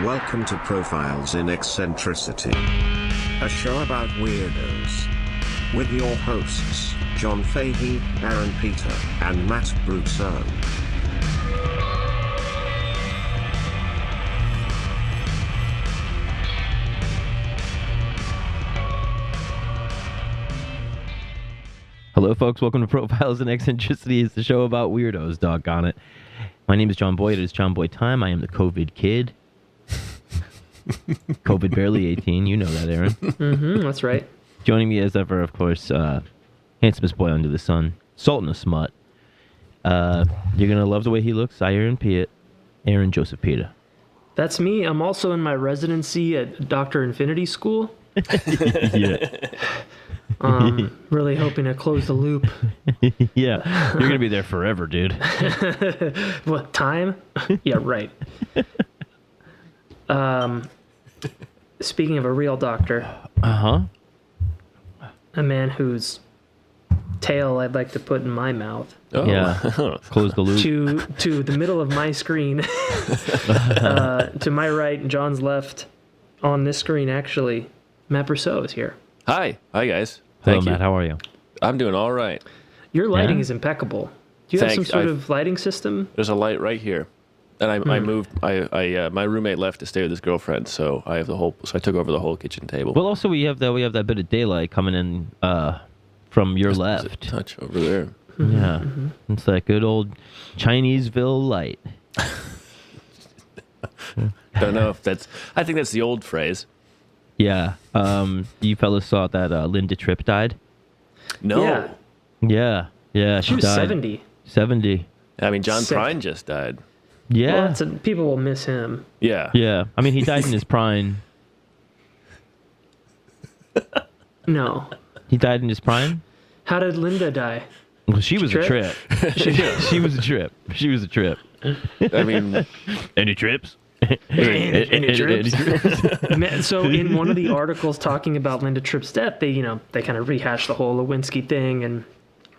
Welcome to Profiles in Eccentricity, a show about weirdos. With your hosts, John Fahey, Aaron Peter, and Matt Brousseau. Hello, folks. Welcome to Profiles in Eccentricity. It's the show about weirdos, doggone it. My name is John Boyd. It is John Boyd time. I am the COVID kid. COVID barely 18. You know that, Aaron. Mm-hmm, that's right. Joining me as ever, of course, handsomest boy under the sun, Sultan of Smut. You're going to love the way he looks. Aaron Joseph Peter. That's me. I'm also in my residency at Dr. Infinity School. Yeah. Really hoping to close the loop. Yeah. You're going to be there forever, dude. What, time? Yeah, right. Speaking of a real doctor. Uh-huh. A man whose tail I'd like to put in my mouth. Oh. Yeah. Close the loop. To the middle of my screen. To my right, John's left. On this screen, actually, Matt Brousseau is here. Hi guys. Hello, Thank you. Matt. How are you? I'm doing all right. Your lighting Yeah? is impeccable. Do you have some sort of lighting system? There's a light right here, and I moved. My roommate left to stay with his girlfriend, so I have so I took over the whole kitchen table. Well, also we have that bit of daylight coming in from your There's a left. touch over there. Yeah, it's that good old Chineseville light. Don't know if that's. I think that's the old phrase. Yeah. You fellas saw that Linda Tripp died? No. Yeah. Yeah. She was died. 70. 70. I mean, John Sick. Prine just died. Yeah. Well, people will miss him. Yeah. Yeah. I mean, he died in his prime. No. He died in his prime? How did Linda die? Well, she was a Trip? trip. She was a trip. She was a trip. I mean, Any trips? Any trips? So in one of the articles talking about Linda Tripp's death, they kind of rehashed the whole Lewinsky thing and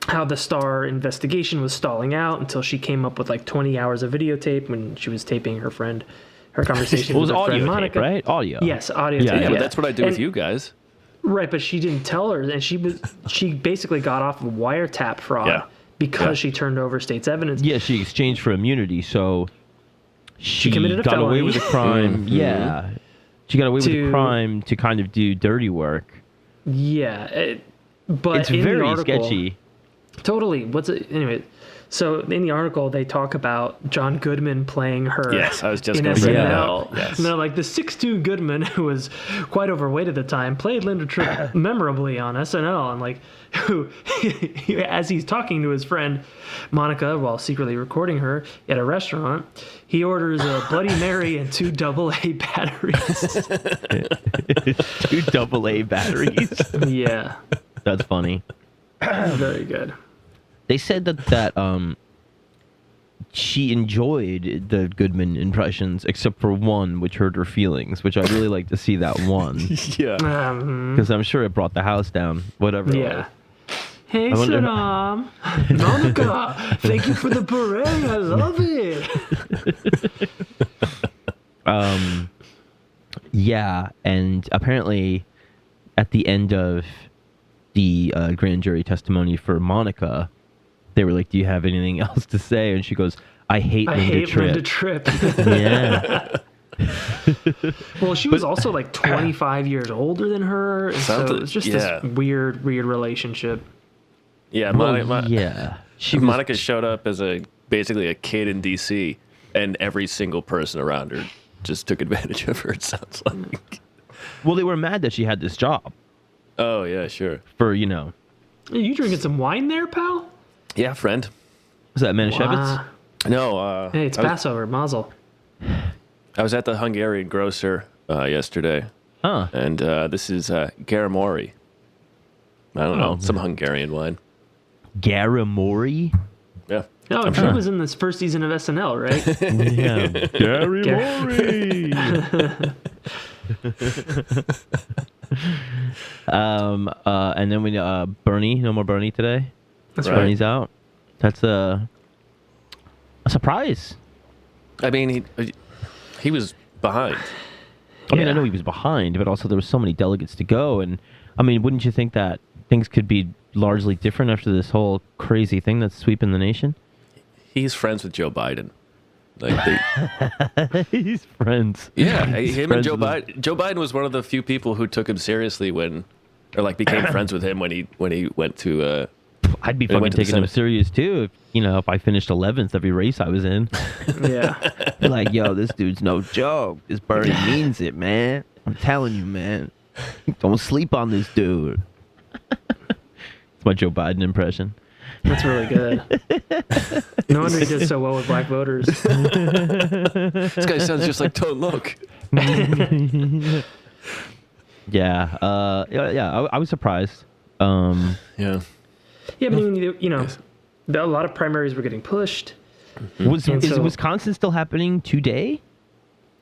how the Star investigation was stalling out until she came up with like 20 hours of videotape when she was taping her conversation It was with her friend audio Monica. tape, right? Audio. Yes, audio Yeah, tape. yeah, Yeah, but that's what I do with And- you guys. Right, but she didn't tell her, and she basically got off of wiretap fraud Yeah. because Yeah. she turned over state's evidence. Yeah, she exchanged for immunity, so she committed a got away felony. with a crime. Yeah. She got away with a crime to kind of do dirty work. Yeah, but It's in the very article, sketchy. Totally. Anyway, so in the article they talk about John Goodman playing her. Yes, I was just in going to bring that SNL. up. Yes. And they're like the 6'2" Goodman, who was quite overweight at the time, played Linda Tripp memorably on SNL, and like, who, as he's talking to his friend Monica while secretly recording her at a restaurant, he orders a Bloody Mary and 2 AA batteries. 2 AA batteries. Yeah, That's funny. very good. They said that she enjoyed the Goodman impressions, except for one, which hurt her feelings, which I'd really like to see that one. Yeah. Because I'm sure it brought the house down, whatever it Yeah. was. Hey, I wonder- Saddam. Monica, thank you for the beret. I love it. Yeah, and apparently at the end of the grand jury testimony for Monica, they were like, do you have anything else to say? And she goes, I hate Linda Tripp. Linda Tripp. Yeah. Well, she was also like 25 years older than her. And so it was just yeah. this weird relationship. Yeah. Yeah. Monica showed up as basically a kid in D.C., and every single person around her just took advantage of her, it sounds like. Well, they were mad that she had this job Oh, yeah, sure. for, Hey, you drinking some wine there, pal? Yeah, friend. was that Manischewitz? Wow. No. Hey, it's Passover. Mazel. I was at the Hungarian grocer yesterday, Huh. and this is Garamori. I don't know, Oh. some Hungarian wine. Garamori? Yeah. Oh, she was in this first season of SNL, right? Yeah. Garamori! And then we Bernie, no more Bernie today. That's Right. Bernie's out. That's a surprise. I mean, he was behind. I mean, I Yeah. know he was behind, but also there were so many delegates to go. And, I mean, wouldn't you think that things could be largely different after this whole crazy thing that's sweeping the nation? He's friends with Joe Biden. Like He's friends. yeah, He's him and friends Joe with him. Biden. Joe Biden was one of the few people who took him seriously became friends with him when he went to. I'd be They fucking went to the taking him Senate. serious too. If I finished 11th every race I was in, Yeah. Be like, yo, this dude's no joke. This Bernie means it, man. I'm telling you, man. Don't sleep on this dude. It's my Joe Biden impression. That's really good. No wonder he did so well with black voters. This guy sounds just like Tone Loc. Yeah, I was surprised. Yeah. Yeah, but a lot of primaries were getting pushed. Is so- Wisconsin still happening today?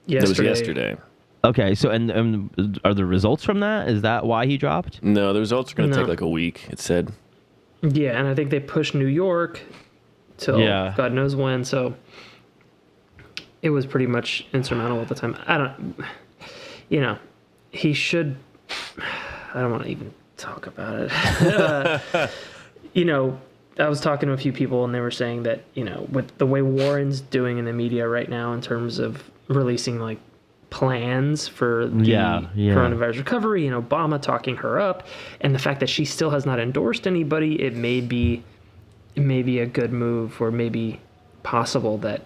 That was yesterday. Okay, so and are the results from that? Is that why he dropped? No, the results are going to No. take like a week. It said. Yeah, and I think they pushed New York till Yeah. God knows when. So it was pretty much insurmountable at the time. He should. I don't want to even talk about it. I was talking to a few people and they were saying that, with the way Warren's doing in the media right now in terms of releasing like plans for the Yeah. coronavirus recovery and Obama talking her up and the fact that she still has not endorsed anybody, it may be a good move or maybe possible that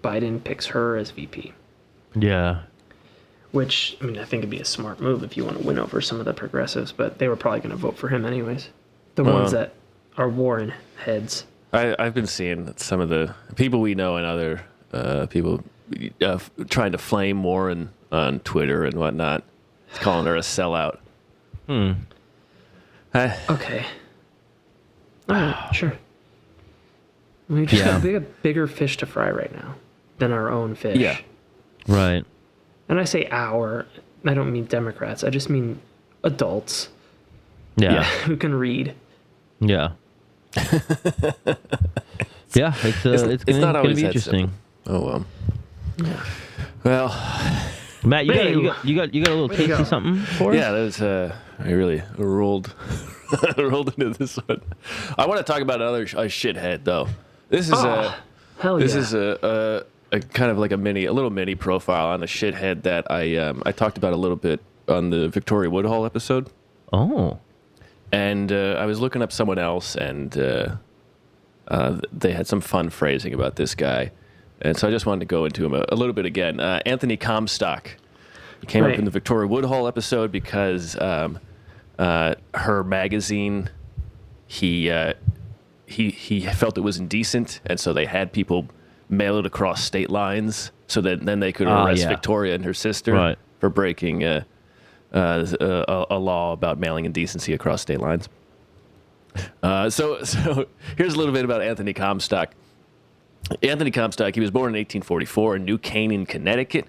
Biden picks her as VP. Yeah. Which, I think it'd be a smart move if you want to win over some of the progressives, but they were probably going to vote for him anyways. The ones that are Warren heads. I've been seeing some of the people we know and other people trying to flame Warren on Twitter and whatnot, calling her a sellout. Okay. All right, sure. We just got a bigger fish to fry right now than our own fish. Yeah. Right. And I say our, I don't mean Democrats. I just mean adults Yeah. who can read. Yeah. Yeah. It's not gonna always be that interesting. simple. Oh well. Matt, you Hey. got a little Way to tasty go. something for us? Yeah, that was I really rolled rolled into this one. I want to talk about another a shithead though. This is Hell this yeah. is a kind of like a little mini profile on a shithead that I talked about a little bit on the Victoria Woodhull episode. Oh. And I was looking up someone else, and they had some fun phrasing about this guy. And so I just wanted to go into him a little bit again. Anthony Comstock. He came up Right. in the Victoria Woodhull episode because her magazine, he felt it was indecent, and so they had people mail it across state lines so that then they could arrest yeah. Victoria and her sister Right. for breaking a law about mailing indecency across state lines. So here's a little bit about Anthony Comstock. Anthony Comstock, he was born in 1844 in New Canaan, Connecticut.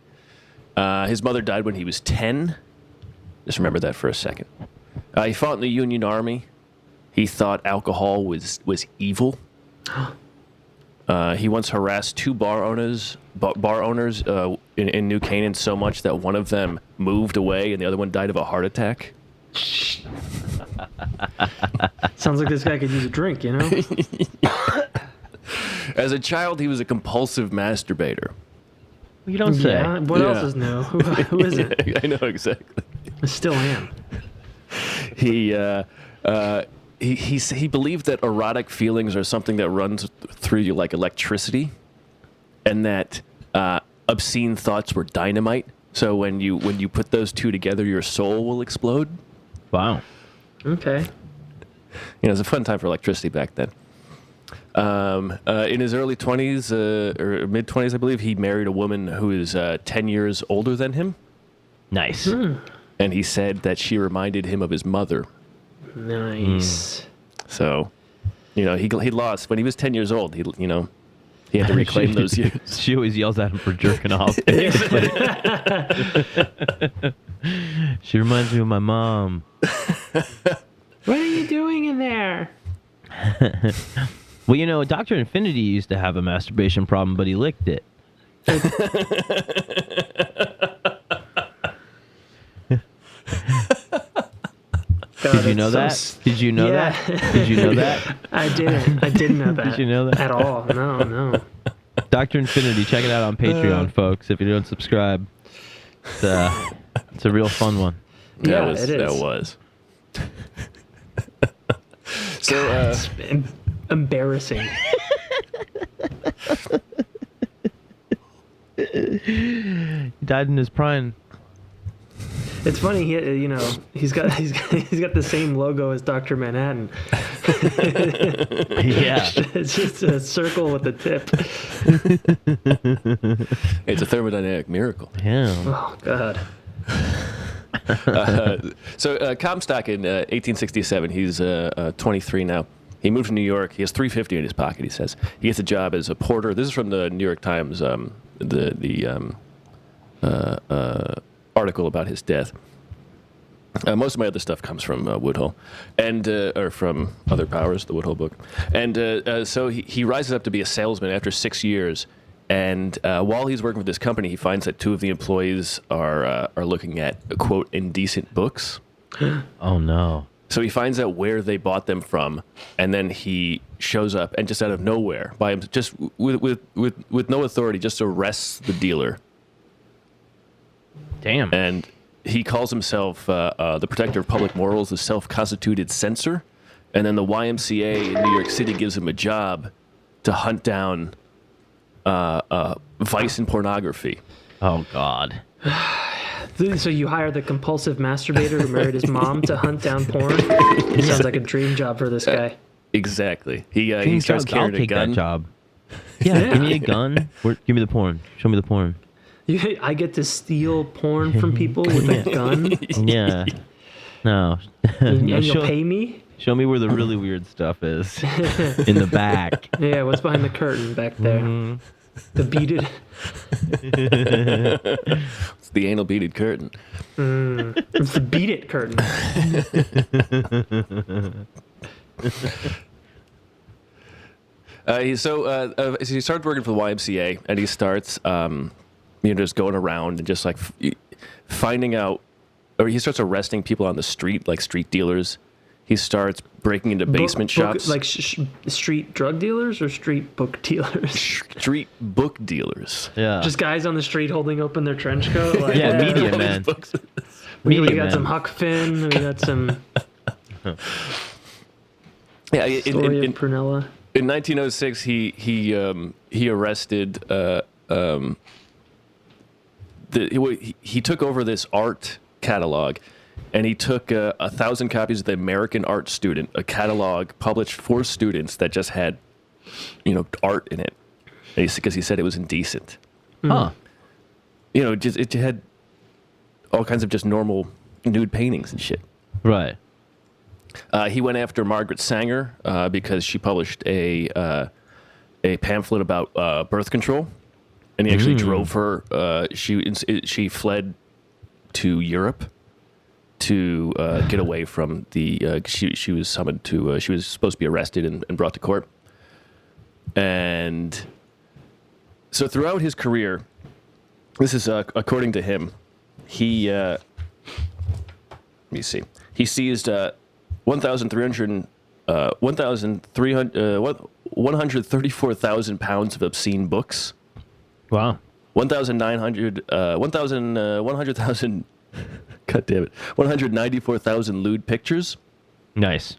His mother died when he was 10. Just remember that for a second. He fought in the Union Army. He thought alcohol was evil. He once harassed two bar owners in New Canaan so much that one of them moved away and the other one died of a heart attack. Sounds like this guy could use a drink, As a child, he was a compulsive masturbator. You don't say. Yeah. What Yeah. else is new? Who is it? I know exactly. I still am. He believed that erotic feelings are something that runs through you like electricity, and that obscene thoughts were dynamite. So when you put those two together, your soul will explode. Wow. Okay. It was a fun time for electricity back then. In his early 20s or mid 20s, I believe, he married a woman who is 10 years older than him, Nice. and he said that she reminded him of his mother. Nice. So, he lost when he was 10 years old. He had to reclaim those years. She always yells at him for jerking off. She reminds me of my mom. What are you doing in there? Well, Dr. Infinity used to have a masturbation problem, but he licked it. God, Did you know that? Did you know Yeah. that? Did you know that? I didn't. I didn't know that. Did you know that? At all? No. Dr. Infinity, check it out on Patreon, folks. If you don't subscribe, it's a real fun one. Yeah, it is. That was. So, It's embarrassing. He died in his prime. It's funny, he's got the same logo as Dr. Manhattan. Yeah. It's just a circle with a tip. it's a thermodynamic miracle. Yeah. Oh God. So Comstock in 1867, he's 23 now. He moved to New York. He has $350 in his pocket, he says. He gets a job as a porter. This is from the New York Times, the article about his death. Most of my other stuff comes from Woodhull, or from Other Powers, the Woodhull book. And so he rises up to be a salesman after 6 years. And while he's working with this company, he finds that two of the employees are looking at, quote, indecent books. Oh, no. So he finds out where they bought them from, and then he shows up and just out of nowhere, by him, just with no authority, just arrests the dealer. Damn. And he calls himself the protector of public morals, the self-constituted censor. And then the YMCA in New York City gives him a job to hunt down vice and pornography. Oh, God. So you hire the compulsive masturbator who married his mom to hunt down porn? It sounds like a dream job for this guy. Exactly. He Dream starts jobs, I'll carrying a take gun. that job. Yeah, give me a gun. Give me the porn. Show me the porn. I get to steal porn from people with a gun, Yeah. No. and No, you'll pay me? show me where the really weird stuff is. In the back. Yeah, what's behind the curtain back there? Mm-hmm. The beaded. It's the anal beaded curtain. It's the beat it curtain. So he started working for the YMCA, and he starts, just going around and just like finding out, or he starts arresting people on the street, like street dealers. He starts breaking into basement shops, like street drug dealers or street book dealers. Street book dealers. Yeah. Just guys on the street holding open their trench coat. Like, yeah, media man. We Media got man. some Huck Finn. We got some Yeah, story of Prunella. in 1906, he arrested. He took over this art catalog, and he took 1,000 copies of the American Art Student, a catalog published for students that just had, art in it, because he said it was indecent. Huh. Just it had all kinds of just normal nude paintings and shit. Right. He went after Margaret Sanger because she published a pamphlet about birth control, and he actually drove her. She fled to Europe to get away from the. She was summoned to. She was supposed to be arrested and brought to court. And so throughout his career, this is according to him, he. Let me see. He seized 134,000 pounds of obscene books. Wow. 100,000. God damn it. 194,000 lewd pictures. Nice.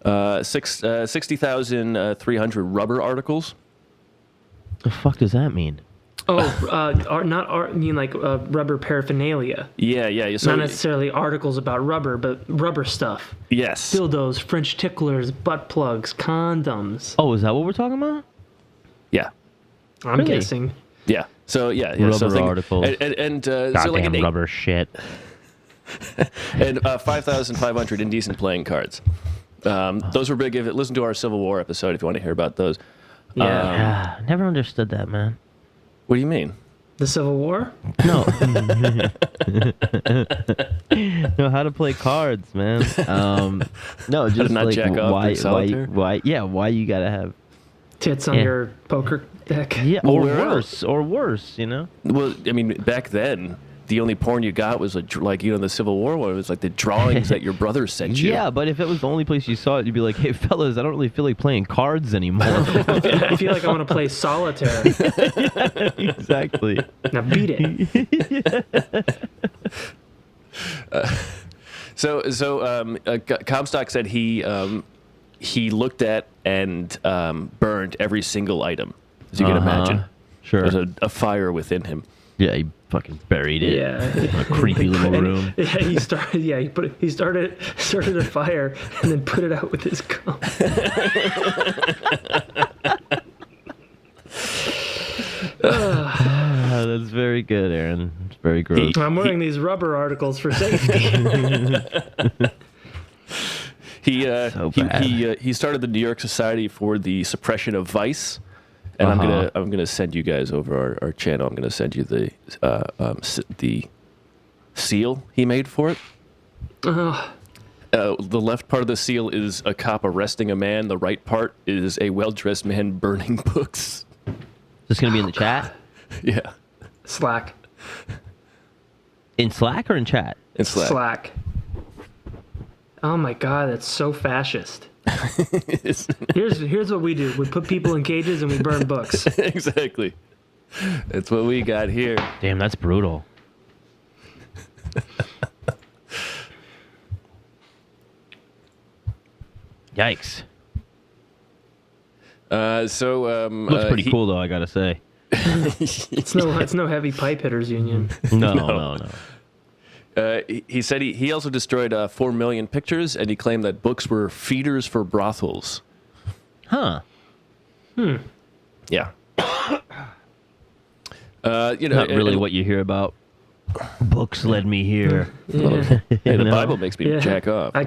60,300 rubber articles. The fuck does that mean? Not art. I mean like rubber paraphernalia. Yeah. So, Not necessarily articles about rubber, but rubber stuff. yes. Dildos, French ticklers, butt plugs, condoms. Oh, is that what we're talking about? Yeah. I'm Really? guessing. Yeah. So yeah. Rubber so articles. And so Goddamn like rubber shit. and 5,500 indecent playing cards. Those were big. Listen to our Civil War episode if you want to hear about those. Yeah. Never understood that, man. What do you mean? The Civil War? No. No, how to play cards, man. No, just not like jack off why in solitaire? why you gotta have Tits on your poker deck. Yeah, Well, or where worse, you know? Well, I mean, back then, the only porn you got was like, you know, the Civil War one. It was like the drawings that your brother sent you. Yeah, but if it was the only place you saw it, you'd be like, hey, fellas, I don't really feel like playing cards anymore. I feel like I want to play solitaire. Exactly. Now beat it. Comstock said he looked at and burned every single item, as you can imagine. Sure. There's a fire within him. Yeah, he fucking buried it. Yeah. In a creepy little room. Yeah, he started. Yeah, he started a fire and then put it out with his cum. That's very good, Aaron. It's very gross. I'm wearing these rubber articles for safety. He bad. he started the New York Society for the Suppression of Vice, and I'm gonna send you guys over our channel. I'm gonna send you the seal he made for it. The left part of the seal is a cop arresting a man. The right part is a well-dressed man burning books. Is this going to be in the chat? Yeah, Slack. In Slack or in chat? in Slack. Slack. Oh my god, that's so fascist. Here's what we do. We put people in cages and we burn books. Exactly. That's what we got here. Damn, that's brutal. Yikes. Looks pretty cool, though, I gotta say. It's no heavy pipe hitters union. No. He said he also destroyed 4 million pictures, and he claimed that books were feeders for brothels. Huh. Yeah. Not really what you hear about. Books led me here. Yeah. Hey, the Bible makes me jack off. I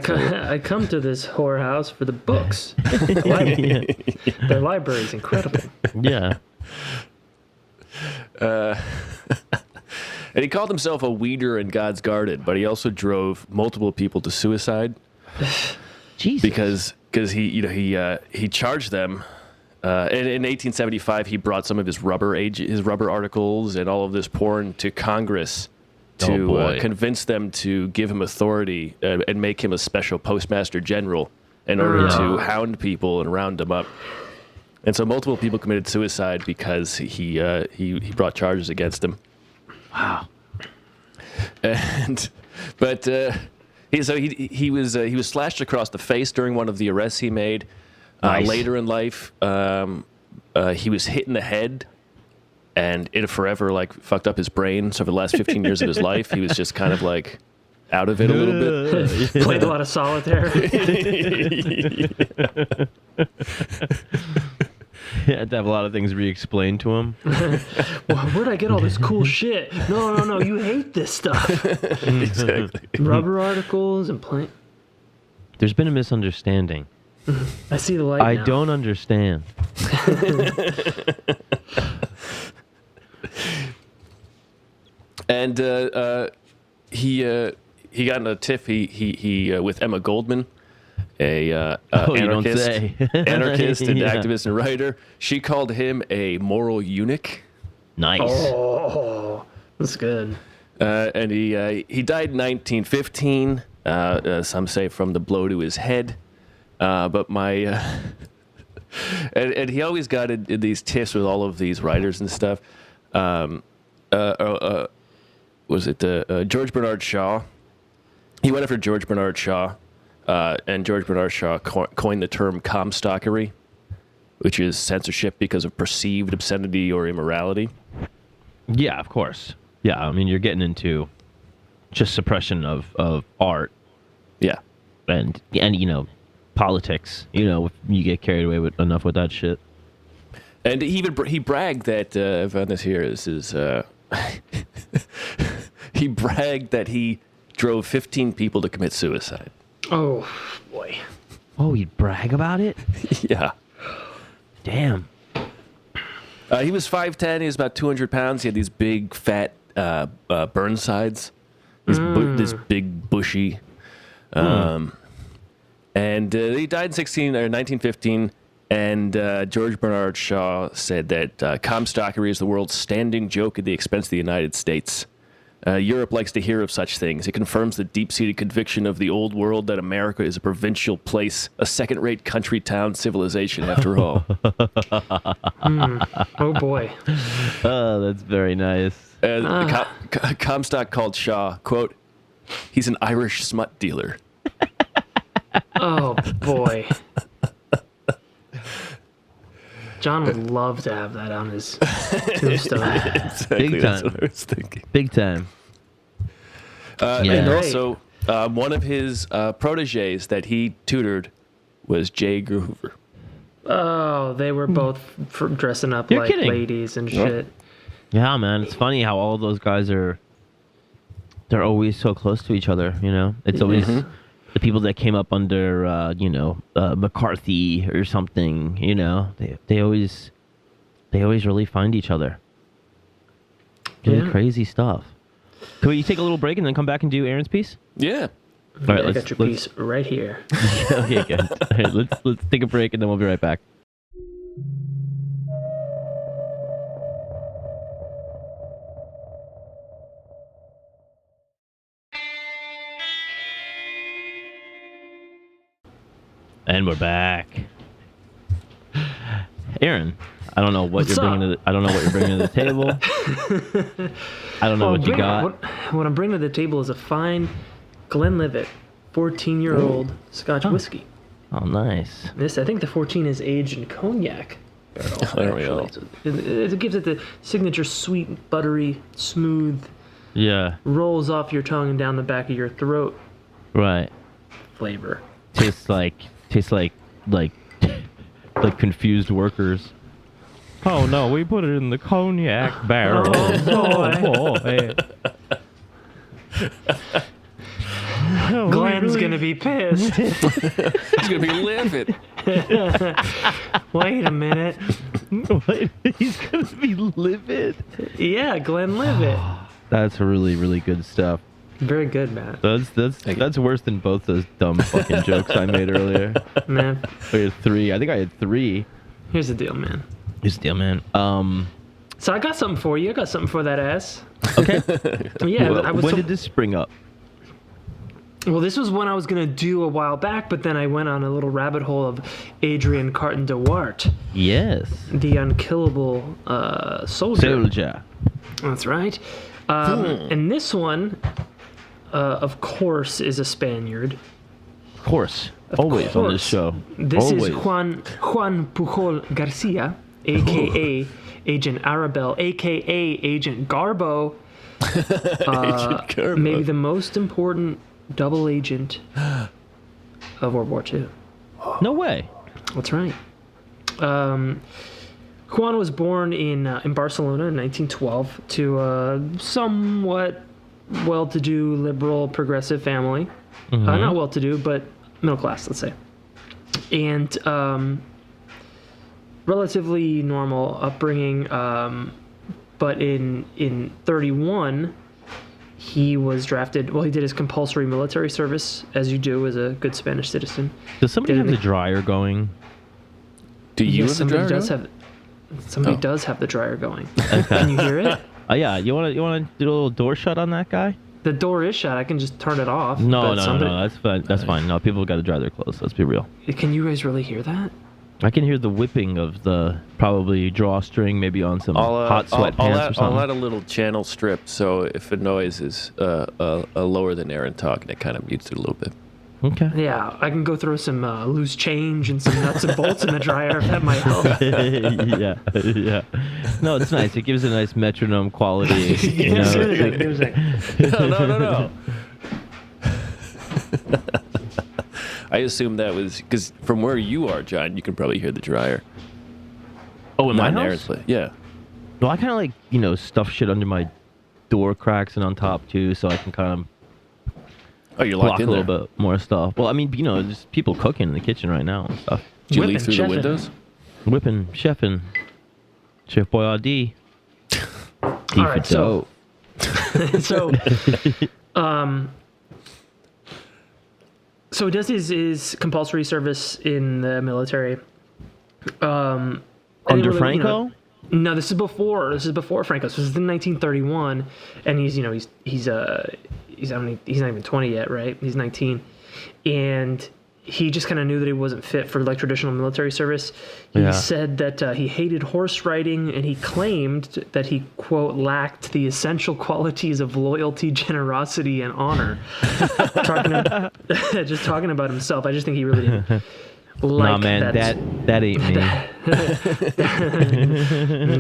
come to this whorehouse for the books. Their library is incredible. Yeah. And he called himself a weeder in God's garden, but he also drove multiple people to suicide. Jesus. Because he charged them. In 1875, he brought some of his rubber articles and all of this porn to Congress to convince them to give him authority and make him a special postmaster general in order to hound people and round them up. And so multiple people committed suicide because he brought charges against them. Wow. He was slashed across the face during one of the arrests he made. Nice. Later in life, he was hit in the head, and it forever fucked up his brain. So for the last 15 years of his life, he was just kind of out of it a little bit. Played a lot of solitaire. You had to have a lot of things re-explained to him. Well, where'd I get all this cool shit? No, you hate this stuff. Exactly. Rubber articles and plant. There's been a misunderstanding. I see the light I now. don't understand. And he got in a tiff. He with Emma Goldman, anarchist, anarchist and activist and writer. She called him a moral eunuch. Nice. Oh, that's good. And he died in 1915. Some say from the blow to his head. But and he always got in these tiffs with all of these writers and stuff. Was it George Bernard Shaw? He went after George Bernard Shaw, and George Bernard Shaw coined the term Comstockery, which is censorship because of perceived obscenity or immorality. Yeah, of course. Yeah, I mean, you're getting into just suppression of art. Yeah. And politics. You get carried away with enough with that shit. And he bragged that I found this here. This is he bragged that he drove 15 people to commit suicide. Oh boy. Oh, he'd brag about it? Yeah. Damn. He was 5'10". He was about 200 pounds. He had these big, fat Burnsides. This big, bushy. And he died in 1915. And George Bernard Shaw said that Comstockery is the world's standing joke at the expense of the United States. Europe likes to hear of such things. It confirms the deep-seated conviction of the old world that America is a provincial place, a second-rate country town civilization, after all. Oh, boy. Oh, that's very nice. Comstock called Shaw, quote, "He's an Irish smut dealer." Oh, boy. John would love to have that on his tombstone. Exactly, Big that's time. what I was thinking. Big time. And Great. also, one of his proteges that he tutored was J. Edgar Hoover. Oh, they were both dressing up You're like kidding. ladies and shit. Yeah, man. It's funny how all those guys they're always so close to each other, you know? It's always the people that came up under, McCarthy or something, you know? They always really find each other. Doing Yeah. crazy stuff. Can we take a little break and then come back and do Aaron's piece? Yeah. All right, I got your piece right here. Okay, good. All right, let's take a break and then we'll be right back. And we're back. Aaron, I don't know what What's you're bringing up? to the, I don't know what you're bringing to the table. I don't know what you got. What I'm bringing to the table is a fine Glenlivet 14-year-old Scotch whiskey. Oh, nice. I think the 14 is aged in cognac barrel. There we go. So it gives it the signature sweet, buttery, smooth, Yeah, rolls off your tongue and down the back of your throat right. flavor. Tastes like confused workers. Oh no, we put it in the cognac barrel. Oh, boy. Oh, Glenn's gonna be pissed. He's going to be livid. Wait a minute. He's gonna be livid. Yeah, Glenlivet. That's really, really good stuff. Very good, Matt. That's worse than both those dumb fucking jokes I made earlier. Man, I had three. I think I had three. here's the deal, man. Just deal, man. So I got something for you. I got something for that ass. Okay. Yeah, Well, I was when so- did this spring up? Well, this was one I was going to do a while back, but then I went on a little rabbit hole of Adrian Carton Duarte, Yes. the unkillable soldier. Soldier. That's right. And this one, of course, is a Spaniard. Of course. Always on this course. show. This Always. is Juan Pujol Garcia, a.k.a. Agent Arabelle, a.k.a. Agent Garbo. Agent Garbo. Maybe the most important double agent of World War II. No way. That's right. Juan was born in Barcelona in 1912 to a somewhat well-to-do, liberal, progressive family. Not well-to-do, but middle class, let's say. And relatively normal upbringing. But in 31, he was drafted. Well, he did his compulsory military service, as you do as a good Spanish citizen. Does somebody Did have it- the dryer going? Do you Yes, have the somebody dryer does going? have. Somebody Oh. does have the dryer going. Can you hear it? Yeah. You want to do a little door shut on that guy? The door is shut. I can just turn it off. No. but somebody- That's fine. That's fine. No, people got to dry their clothes. Let's be real. Can you guys really hear that? I can hear the whipping of the probably drawstring, maybe on some hot sweatpants or I'll something. add a little channel strip, so if a noise is lower than Aaron talking, it kind of mutes it a little bit. Okay. Yeah, I can go throw some loose change and some nuts and bolts in the dryer if that might help. yeah. No, it's nice. It gives a nice metronome quality. You know? No. I assume that was because from where you are, John, you can probably hear the dryer. Oh, in my Not in house? Aaron's place. Yeah. Well, I kind of like, stuff shit under my door cracks and on top too, so I can kind of Oh, you're block locked a in little there. bit more stuff. Well, I mean, just people cooking in the kitchen right now and stuff. Did you Whipping, leak through the chefing. windows? Whipping, chefing, Chef Boyardee. D All for right, so- dope. So he does his compulsory service in the military, I Under didn't really, Franco? No, this is before. This is before Franco. So this is in 1931, and he's not even 20 yet, right? He's 19, and he just kind of knew that he wasn't fit for like traditional military service. He said that he hated horse riding, and he claimed that he, quote, lacked the essential qualities of loyalty, generosity, and honor. Just talking about himself. I just think he really didn't. Nah, man, that ain't me.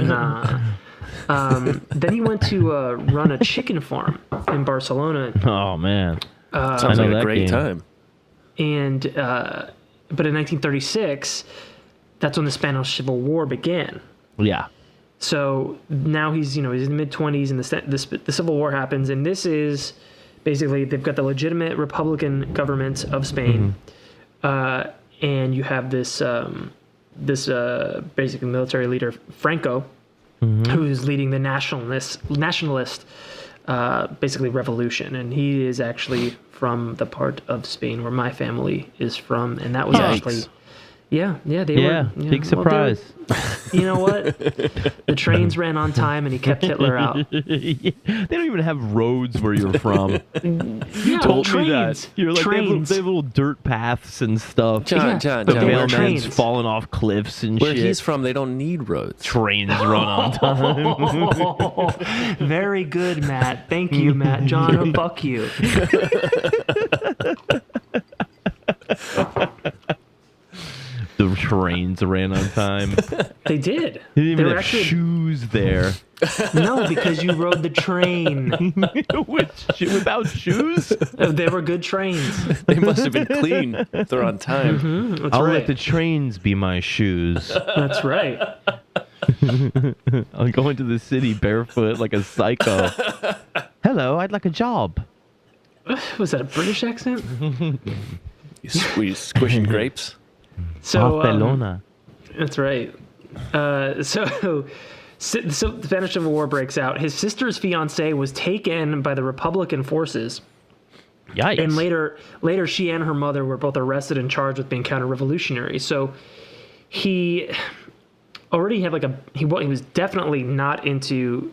Nah. Then he went to run a chicken farm in Barcelona. Oh, man. Sounds like a great time. And but in 1936, that's when the Spanish Civil War began. Yeah. So now he's in the mid-20s, and the Civil War happens, and this is basically they've got the legitimate Republican government of Spain. And you have this basically military leader Franco, who's leading the nationalist basically revolution, and he is actually from the part of Spain where my family is from, and that was actually they were big surprise. You know what? The trains ran on time, and he kept Hitler out. They don't even have roads where you're from. Yeah, Told trains. me that. You're like they have little dirt paths and stuff. John, the John, mailman's falling off cliffs and where shit. he's from, they don't need roads. Trains run on time. Very good, Matt. Thank you, Matt. John, fuck you. The trains ran on time. They did. They didn't even were have actually shoes there. No, because you rode the train. Without shoes? They were good trains. They must have been clean. They're on time. That's I'll right. let the trains be my shoes. That's right. I'll go into the city barefoot like a psycho. Hello, I'd like a job. Was that a British accent? Were you squishing grapes? So Barcelona. that's right. So the Spanish Civil War breaks out. His sister's fiance was taken by the Republican forces. Yikes. And later, she and her mother were both arrested and charged with being counter-revolutionary. So he already had he was definitely not into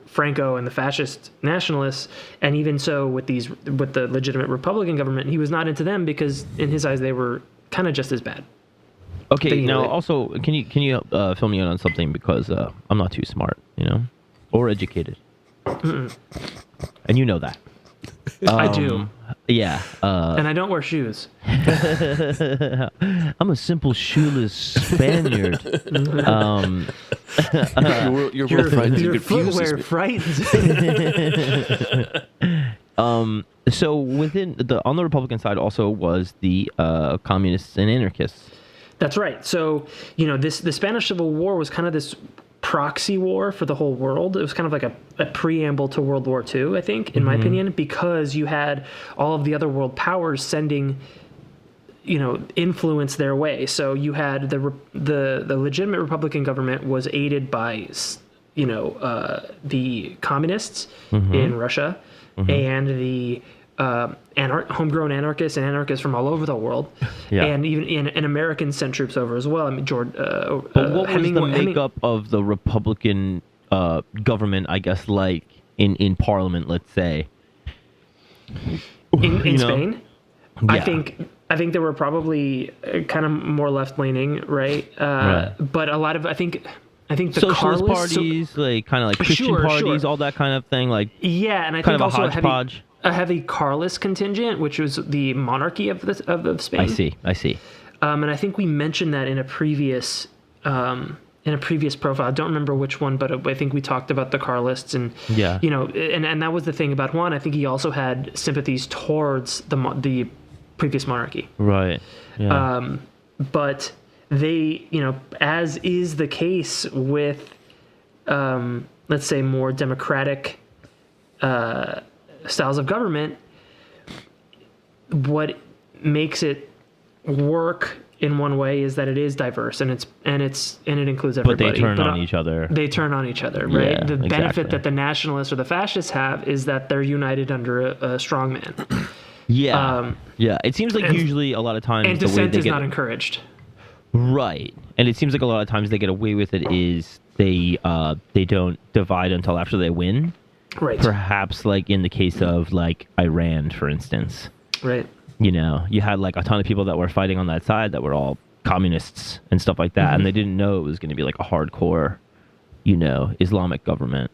Franco and the fascist nationalists, and even so with the legitimate Republican government, he was not into them because in his eyes they were kind of just as bad. Okay, now also, can you fill me in on something, because I'm not too smart, or educated, and you know that. I do. Yeah. And I don't wear shoes. I'm a simple shoeless Spaniard. Your footwear frightens. So within on the Republican side also was the communists and anarchists. That's right. So, the Spanish Civil War was kind of this proxy war for the whole world. It was kind of like a preamble to World War II, I think, in my opinion, because you had all of the other world powers sending, influence their way. So you had the legitimate Republican government was aided by, the communists in Russia and the homegrown anarchists and anarchists from all over the world, and even and American sent troops over as well. I mean, George. But what was the makeup of the Republican government? I guess, like in Parliament, let's say, in Spain. Yeah. I think they were probably kind of more left leaning, right? But a lot of I think the socialist Carlists, parties, like kind of like Christian parties, all that kind of thing, like and I kind think of a also hodgepodge. a heavy Carlist contingent, which was the monarchy of Spain. I see. And I think we mentioned that in a previous profile. I don't remember which one, but I think we talked about the Carlists, and and that was the thing about Juan. I think he also had sympathies towards the previous monarchy. Right. Yeah. But they, as is the case with, let's say, more democratic styles of government, what makes it work in one way is that it is diverse and it includes everybody. But they turn on each other. They turn on each other, right? Yeah, the benefit exactly. that the nationalists or the fascists have is that they're united under a strong man. Yeah. It seems like usually a lot of times And the way dissent they is get not encouraged. right, And it seems like a lot of times they get away with it is they don't divide until after they win. Right. Perhaps like in the case of like Iran, for instance. Right. You know, you had like a ton of people that were fighting on that side that were all communists and stuff like that, and they didn't know it was going to be like a hardcore, you know, Islamic government.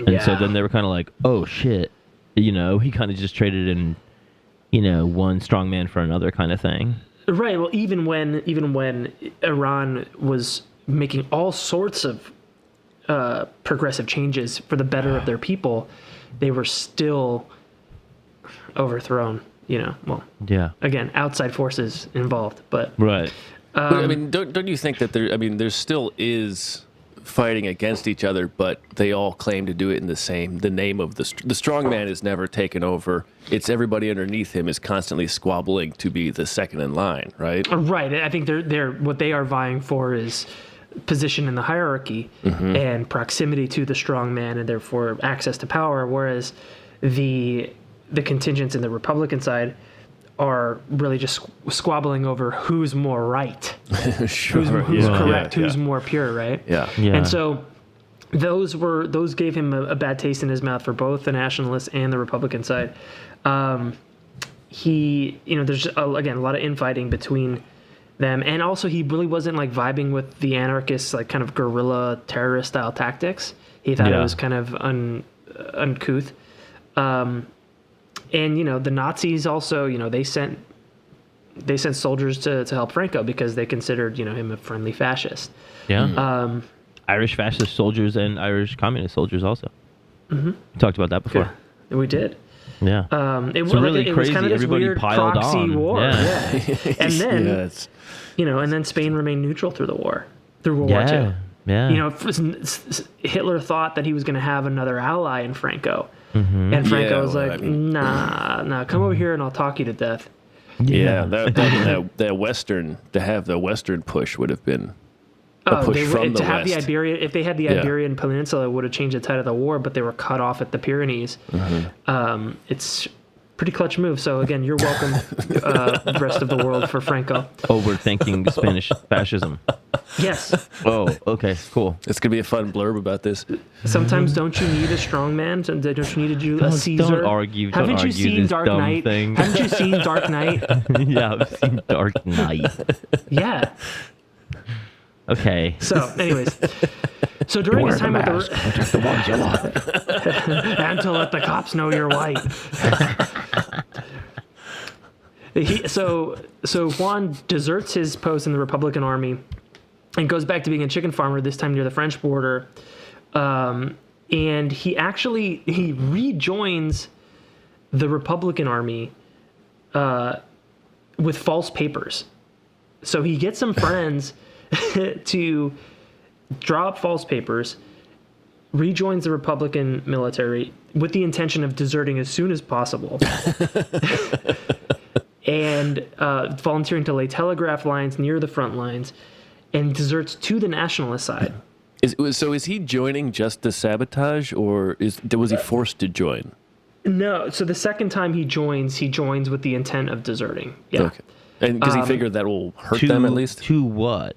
And so then they were kind of like, oh shit, you know, he kind of just traded in, you know, one strong man for another kind of thing. Right. Well, even when Iran was making all sorts of progressive changes for the better of their people, they were still overthrown. You know, well, yeah. Again, outside forces involved, but Right. But, I mean, don't you think that there still is fighting against each other, but they all claim to do it in the name of the strong man is never taken over. It's everybody underneath him is constantly squabbling to be the second in line, right? Right. I think they're what they are vying for is position in the hierarchy and proximity to the strong man, and therefore access to power. Whereas the contingents in the Republican side are really just squabbling over who's more right, Sure. who's correct, who's more pure, right? Yeah. And so those gave him a bad taste in his mouth for both the nationalists and the Republican side. There's again a lot of infighting between them, and also he really wasn't like vibing with the anarchists, like kind of guerrilla terrorist style tactics. He thought it was kind of uncouth. And, you know, the Nazis also, you know, they sent soldiers to help Franco because they considered, you know, him a friendly fascist. Yeah. Irish fascist soldiers and Irish communist soldiers also. We talked about that before. Yeah, we did. Yeah. It was really it crazy. was kind of this Everybody weird piled proxy on. war. Yeah. And then, Yes. you know, and then Spain remained neutral through World War II. Yeah. You know, Hitler thought that he was going to have another ally in Franco. And Franco was like, nah, come over here and I'll talk you to death. Yeah, that Western, to have the Western push would have been a push from the West. If they had the Iberian Peninsula, it would have changed the tide of the war, but they were cut off at the Pyrenees. It's pretty clutch move. So again, you're welcome, rest of the world, for Franco. Overthinking Spanish fascism. Yes. Oh, okay, cool. It's going to be a fun blurb about this. Sometimes don't you need a strong man? Don't you need a Caesar? Don't argue. Haven't you seen this Dark dumb Knight? thing. Haven't you seen Dark Knight? Yeah, I've seen Dark Knight. Yeah. Okay. So, anyways. So during his time with Just the ones you love. and to let the cops know you're white. So Juan deserts his post in the Republican Army and goes back to being a chicken farmer, this time near the French border. And he rejoins the Republican Army with false papers. So he gets some friends to draw up false papers, rejoins the Republican military with the intention of deserting as soon as possible, and volunteering to lay telegraph lines near the front lines, and deserts to the nationalist side. Is he joining just to sabotage, or was he forced to join? No. So the second time he joins with the intent of deserting. Yeah. Okay. And because he figured that will hurt them at least? To what?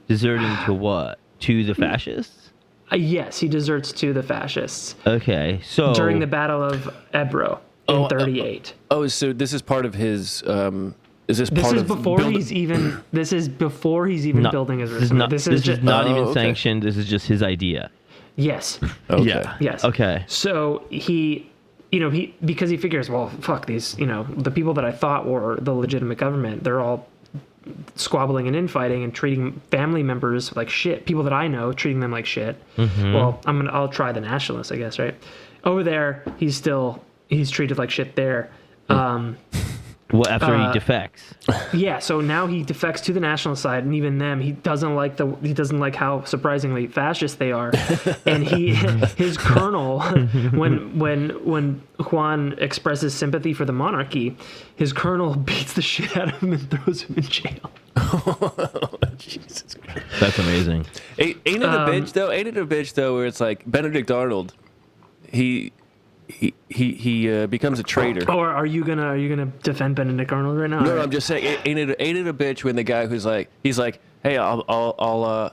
Deserting to what? To the fascists? Yes, he deserts to the fascists. Okay, so... During the Battle of Ebro in 38. So this is part of his... This is before he's even building his resistance. This is not even okay. sanctioned. This is just his idea. Yes. Okay. Yeah. Yes. Okay. So because he figures, well, fuck these, the people that I thought were the legitimate government, they're all squabbling and infighting and treating family members like shit. People that I know, treating them like shit. Mm-hmm. Well, I'll try the nationalists, I guess, right? Over there, he's treated like shit there. Well, after he defects. Yeah, so now he defects to the national side, and even them, he doesn't like how surprisingly fascist they are, and his colonel, when Juan expresses sympathy for the monarchy, his colonel beats the shit out of him and throws him in jail. Jesus Christ, that's amazing. Ain't it a bitch though? Ain't it a bitch though? Where it's like Benedict Arnold, he becomes a traitor. Or are you gonna defend Benedict Arnold right now? No, I'm just saying, ain't it a bitch when the guy he's like, hey, I'll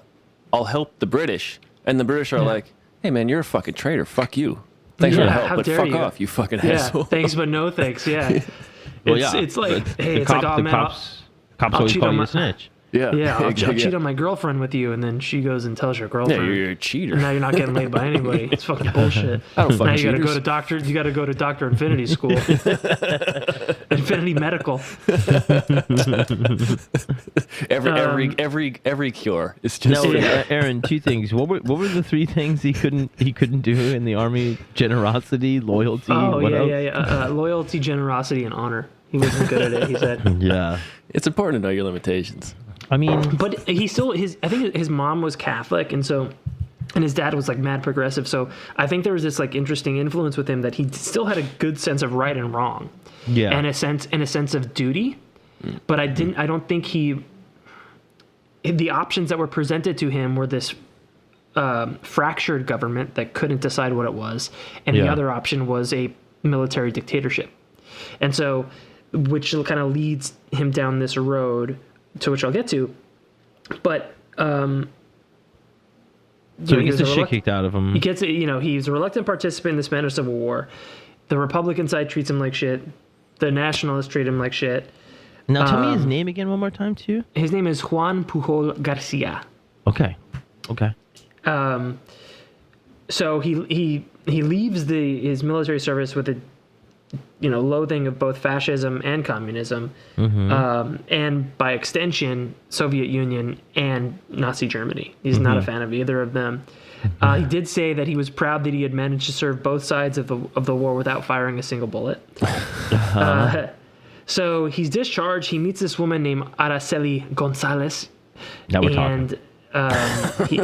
help the British. And the British are like, hey, man, you're a fucking traitor. Fuck you. Thanks for the help, but fuck off, you fucking asshole. Thanks, but no thanks. Yeah. Well, It's like, hey, the it's like, cops, oh, the man, cops I'll always cheat call on you my- a snitch. yeah, I'll Yeah. cheat on my girlfriend with you, and then she goes and tells her Yeah, girlfriend. you're a cheater. And now you're not getting laid by anybody. It's fucking bullshit. I don't fucking Now you gotta go cheaters. to doctor. You gotta go to Doctor Infinity School. Infinity Medical. Every cure. It's just No, Aaron. Two things. What were the three things he couldn't do in the army? Generosity, loyalty. Oh what else? yeah. Loyalty, generosity, and honor. He wasn't good at it. He said. Yeah. it's important to know your limitations. I mean, But he still I think his mom was Catholic, and his dad was like mad progressive. So I think there was this like interesting influence with him that he still had a good sense of right and wrong, yeah. and a sense of duty. But I don't think the options that were presented to him were this fractured government that couldn't decide what it was, and the Yeah. other option was a military dictatorship. And so, which kind of leads him down this road, to which I'll get to. But so he gets the shit kicked out of him. he gets it. He's a reluctant participant in the Spanish Civil War. The Republican side treats him like shit. The Nationalists treat him like shit. Now tell me his name again one more time, too. His name is Juan Pujol Garcia. Okay. So he leaves his military service with a loathing of both fascism and communism, and by extension Soviet Union and Nazi Germany. He's not a fan of either of them. He did say that he was proud that he had managed to serve both sides of the war without firing a single bullet. So he's discharged. He meets this woman named Araceli Gonzalez. Now we're talking.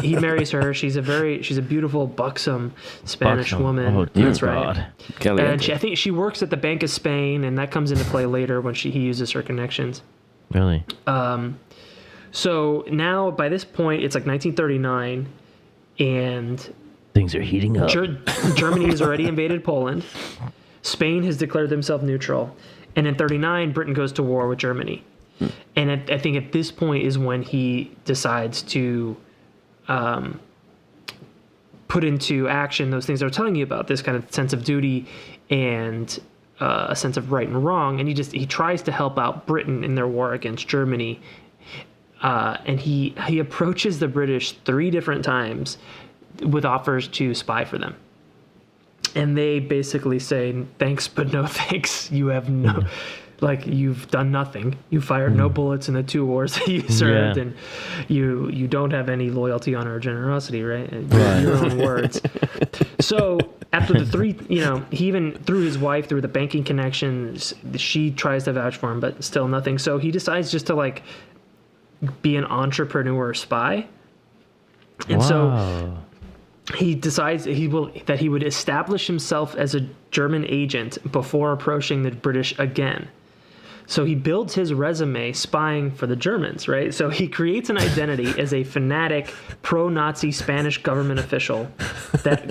He marries her. She's a beautiful, buxom Spanish Buxom. woman. Oh, dear That's God. right. Caliente. And I think she works at the Bank of Spain, and that comes into play later when he uses her connections. Really? So now, by this point, it's like 1939, and Things are heating up. Germany has already invaded Poland. Spain has declared themselves neutral, and in 39, Britain goes to war with Germany. And I think at this point is when he decides to put into action those things I was telling you about, this kind of sense of duty and a sense of right and wrong. And he tries to help out Britain in their war against Germany. And he approaches the British 3 different times with offers to spy for them. And they basically say, thanks, but no thanks. You have no... Like, you've done nothing. You fired no bullets in the 2 wars that you served, and you don't have any loyalty, honor, or generosity, right? Your own words. So after the 3, he even through his wife, through the banking connections, she tries to vouch for him, but still nothing. So he decides just to like be an entrepreneur spy, and so he decides that he would establish himself as a German agent before approaching the British again. So he builds his resume spying for the Germans, right? So he creates an identity as a fanatic pro-Nazi Spanish government official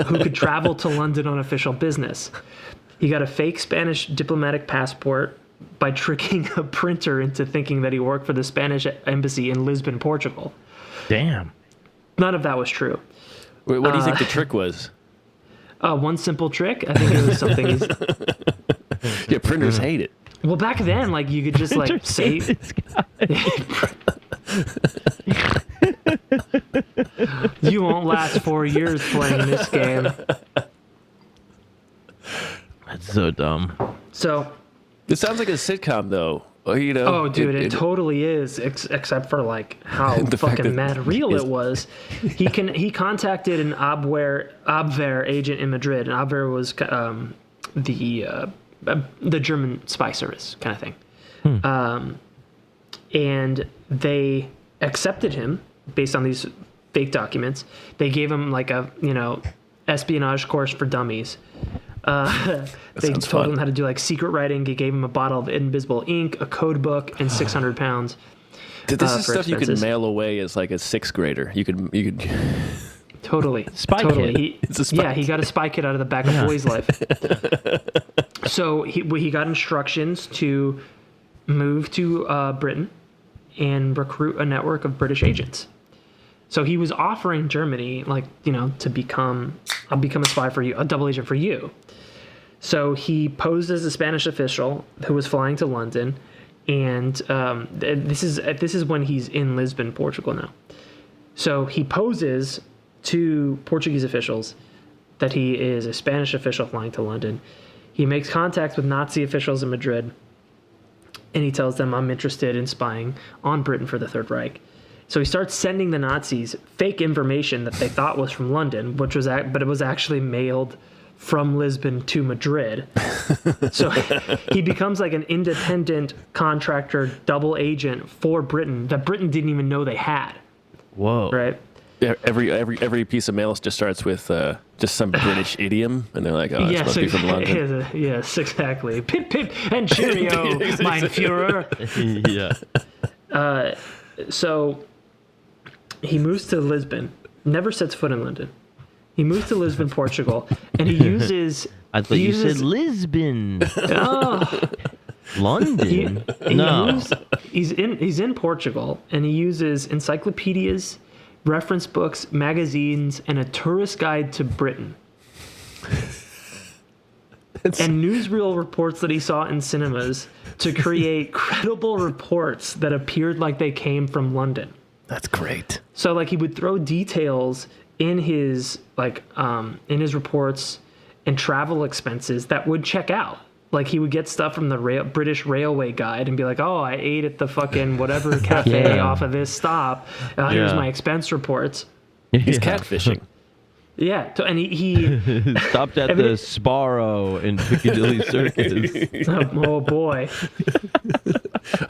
who could travel to London on official business. He got a fake Spanish diplomatic passport by tricking a printer into thinking that he worked for the Spanish embassy in Lisbon, Portugal. Damn. None of that was true. Wait, what do you think the trick was? One simple trick. I think it was something. Yeah, printers hate it. Well, back then, like you could just like say, This guy. "You won't last 4 years playing this game." That's so dumb. So, It sounds like a sitcom, though. oh, dude, it totally is. Except for like how The fact fucking that mad real it's- it was. He contacted an Abwehr agent in Madrid, and Abwehr was the German spy service kind of thing. And they accepted him based on these fake documents. They gave him like a espionage course for dummies. They sounds told fun. him how to do like secret writing. They gave him a bottle of invisible ink, a code book, and 600 pounds. This is for stuff you could expenses. mail away as like a 6th grader. You could. Totally. Spy totally. kit. It's a spy he got a spy kit out of the back of Boy's Life. So he got instructions to move to Britain and recruit a network of British agents. So he was offering Germany, like, to become a spy for you, a double agent for you. So he posed as a Spanish official who was flying to London, and this is when he's in Lisbon, Portugal now. So he poses to Portuguese officials that he is a Spanish official flying to London. He makes contact with Nazi officials in Madrid, and he tells them, I'm interested in spying on Britain for the Third Reich. So he starts sending the Nazis fake information that they thought was from London, but it was actually mailed from Lisbon to Madrid. So he becomes like an independent contractor, double agent for Britain that Britain didn't even know they had. Whoa. Right? Every piece of mail just starts with just some British idiom, and they're like, "Oh, it must be from London." Yes, exactly. Pip pip and cheerio, mein Führer. Yeah. So he moves to Lisbon. Never sets foot in London. He moves to Lisbon, Portugal, and he uses. I thought you said Lisbon. Oh. London. He's in Portugal, and he uses encyclopedias, reference books, magazines, and a tourist guide to Britain. And newsreel reports that he saw in cinemas to create credible reports that appeared like they came from London. That's great. So like he would throw details in his reports and travel expenses that would check out. Like he would get stuff from the British Railway Guide and be like, "Oh, I ate at the fucking whatever cafe off of this stop. Here's my expense reports." He's catfishing. Yeah, and he stopped at the Sparrow in Piccadilly Circus. Oh boy!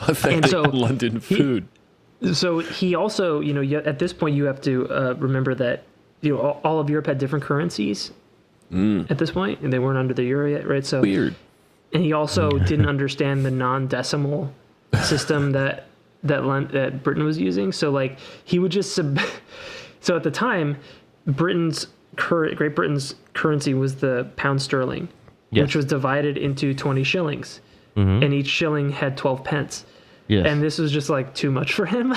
Authentic London food. So he also, at this point you have to remember that all of Europe had different currencies at this point, and they weren't under the euro yet, right? So weird. And he also didn't understand the non-decimal system that Britain was using. So like he would just so at the time, Great Britain's currency was the pound sterling, which was divided into 20 shillings, and each shilling had 12 pence. Yes. And this was just like too much for him.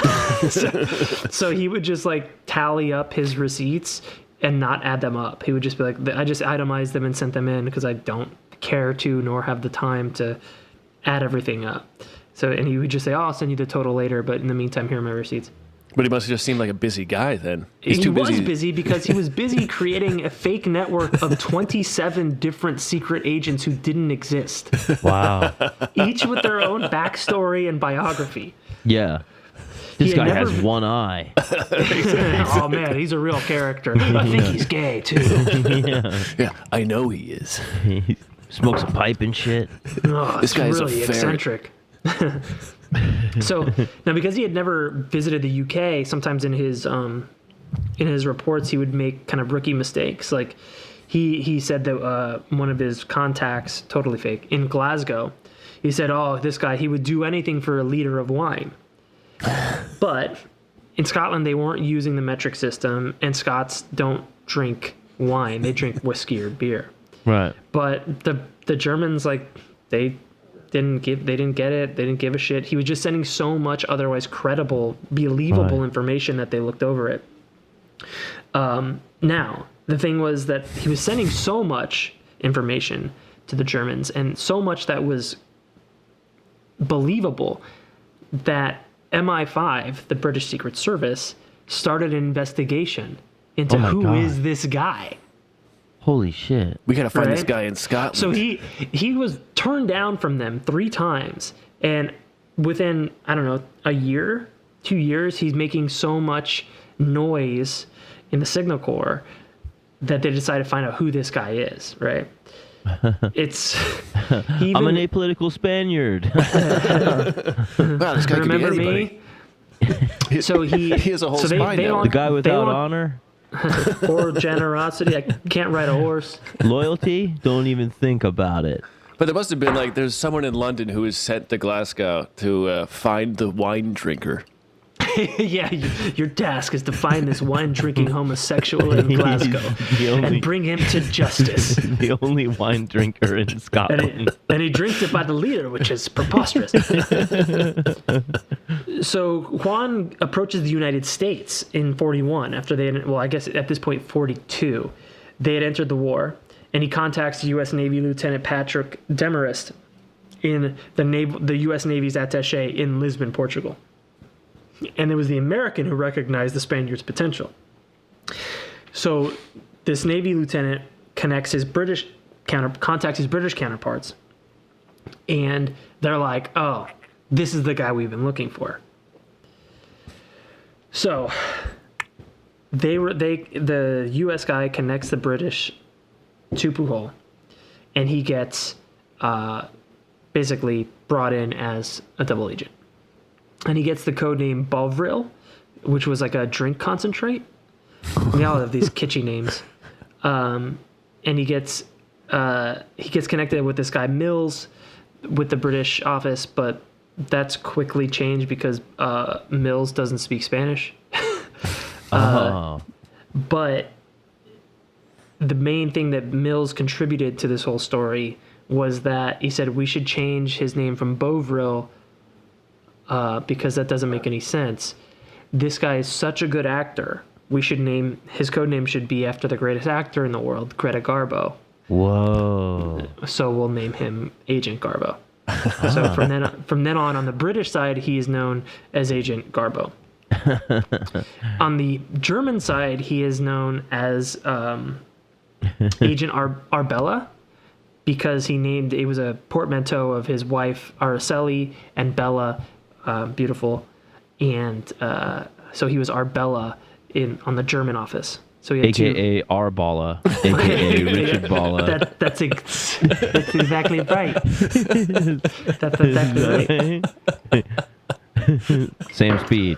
so he would just like tally up his receipts and not add them up. He would just be like, I just itemized them and sent them in because I don't care to nor have the time to add everything up. So, and he would just say, "Oh, I'll send you the total later, but in the meantime, here are my receipts." But he must have just seemed like a busy guy then. He was busy because he was busy creating a fake network of 27 different secret agents who didn't exist. Wow. Each with their own backstory and biography. Yeah. This guy has one eye. Oh man, he's a real character. I think he's gay too. Yeah, I know he is. He smokes a pipe and shit. Oh, this guy really is a eccentric. So now, because he had never visited the UK, sometimes in his reports he would make kind of rookie mistakes. Like he said that one of his contacts, totally fake, in Glasgow, he said, "Oh, this guy, he would do anything for a liter of wine." But in Scotland, they weren't using the metric system, and Scots don't drink wine; they drink whiskey or beer. Right. But the Germans, like, they didn't get it. They didn't give a shit. He was just sending so much otherwise credible, believable information that they looked over it. Now, the thing was that he was sending so much information to the Germans, and so much that was believable, that MI5, the British Secret Service, started an investigation into who is this guy. Holy shit. We got to find this guy in Scotland. So he was turned down from them 3 times. And within, I don't know, a year, 2 years, he's making so much noise in the Signal Corps that they decided to find out who this guy is, right? I'm an apolitical Spaniard. Wow, this guy remember could be anybody. Me? So he is a whole spy now. The guy without honor? Or generosity. I can't ride a horse. Loyalty? Don't even think about it. But there must have been, there's someone in London who was sent to Glasgow to find the wine drinker. Yeah, your task is to find this wine-drinking homosexual in Glasgow and bring him to justice. The only wine drinker in Scotland. And he drinks it by the liter, which is preposterous. So Juan approaches the United States in 41 after they had, well, I guess at this point 42, they had entered the war, and he contacts U.S. Navy Lieutenant Patrick Demarest in the U.S. Navy's attaché in Lisbon, Portugal. And it was the American who recognized the Spaniards' potential. So this Navy lieutenant contacts his British counterparts, and they're like, "Oh, this is the guy we've been looking for." So the U.S. guy connects the British to Pujol, and he gets basically brought in as a double agent. And he gets the code name Bovril, which was like a drink concentrate. They all have these kitschy names. And he gets connected with this guy Mills with the British office, but that's quickly changed because Mills doesn't speak Spanish. But the main thing that Mills contributed to this whole story was that he said we should change his name from Bovril because that doesn't make any sense. This guy is such a good actor. We should name his code name should be after the greatest actor in the world, Greta Garbo. Whoa! So we'll name him Agent Garbo. So from then on the British side, he is known as Agent Garbo. On the German side, he is known as Agent Arbella, because it was a portmanteau of his wife Araceli and Bella, beautiful, and so he was Arbella on the German office. So he had AKA Arballa, AKA Richard Balla. That's exactly right. That's exactly right. Same speed.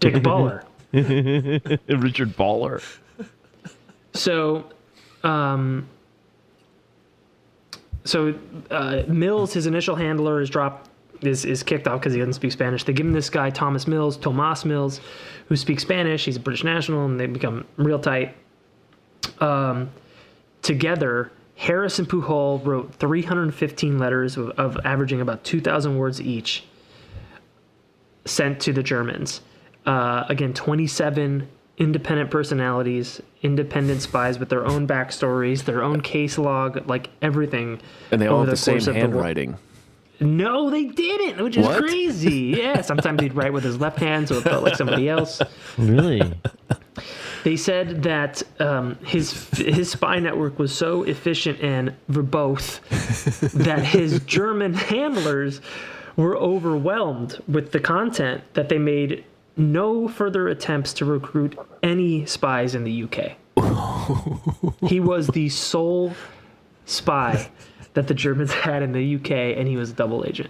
Dick Baller. Richard Baller. So, Mills, his initial handler, is kicked off because he doesn't speak Spanish. They give him this guy Tomas Mills, who speaks Spanish. He's a British national, and they become real tight. Together, Harris and Pujol wrote 315 letters of averaging about 2,000 words each, sent to the Germans. Again, 27 independent personalities, independent spies with their own backstories, their own case log, like everything. And they all have the same handwriting. No, they didn't, which is crazy. Yeah, sometimes he'd write with his left hand, so it felt like somebody else. Really? They said that his spy network was so efficient and verbose that his German handlers were overwhelmed with the content that they made no further attempts to recruit any spies in the UK. He was the sole spy that the Germans had in the UK, and he was a double agent.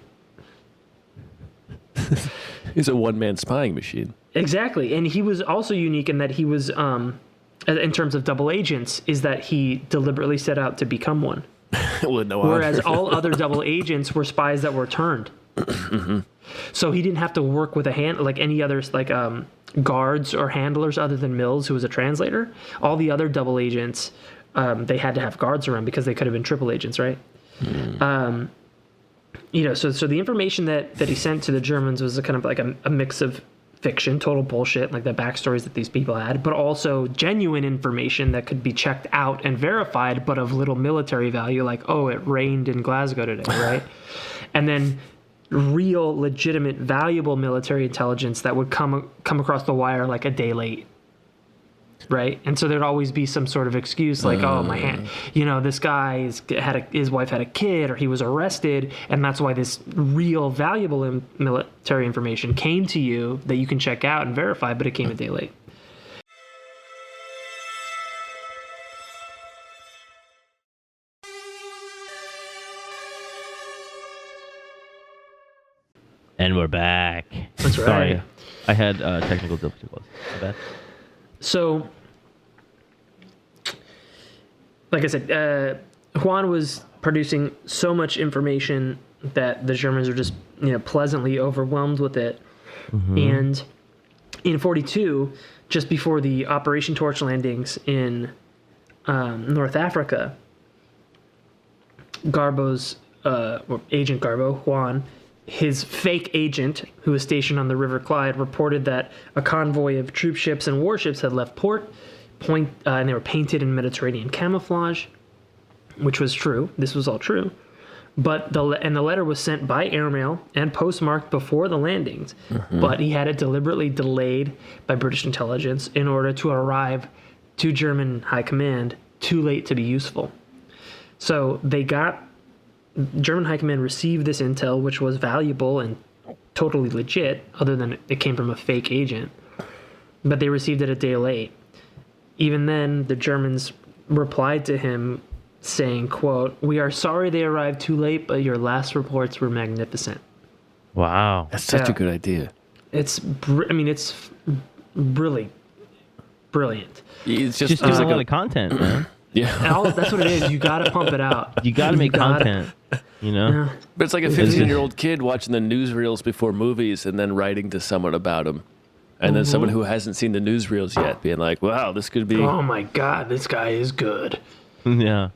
He's a one-man spying machine. Exactly, and he was also unique in that he was, in terms of double agents, is that he deliberately set out to become one. Whereas all other double agents were spies that were turned. Mm-hmm. So he didn't have to work with any others, guards or handlers other than Mills, who was a translator. All the other double agents, they had to have guards around because they could have been triple agents, right? Mm. So the information that he sent to the Germans was a kind of like a mix of fiction, total bullshit, like the backstories that these people had, but also genuine information that could be checked out and verified, but of little military value, like, oh, it rained in Glasgow today, right? And then real, legitimate, valuable military intelligence that would come across the wire like a day late, right? And so there'd always be some sort of excuse like, oh, my hand, this guy his wife had a kid, or he was arrested, and that's why this real, valuable military information came to you that you can check out and verify, but it came a day late. And we're back. That's right. Sorry, I had technical difficulties. So, like I said, Juan was producing so much information that the Germans were just pleasantly overwhelmed with it. And in 42, just before the Operation Torch landings in North Africa, Garbo's Agent Garbo, Juan, his fake agent, who was stationed on the River Clyde, reported that a convoy of troop ships and warships had left port, and they were painted in Mediterranean camouflage, which was true. This was all true. But the letter was sent by airmail and postmarked before the landings, but he had it deliberately delayed by British intelligence in order to arrive to German high command too late to be useful. So German high command received this intel, which was valuable and totally legit, other than it came from a fake agent, but they received it a day late. Even then, the Germans replied to him saying, quote, "We are sorry they arrived too late, but your last reports were magnificent." Wow. That's such a good idea. It's really brilliant. It's Just it's a like lot of content, man. yeah. That's what it is. You got to pump it out. You got to make content, Yeah. But it's like a 15-year-old kid watching the newsreels before movies and then writing to someone about them. And then someone who hasn't seen the newsreels yet being like, wow, this could be... Oh my God, this guy is good. Yeah.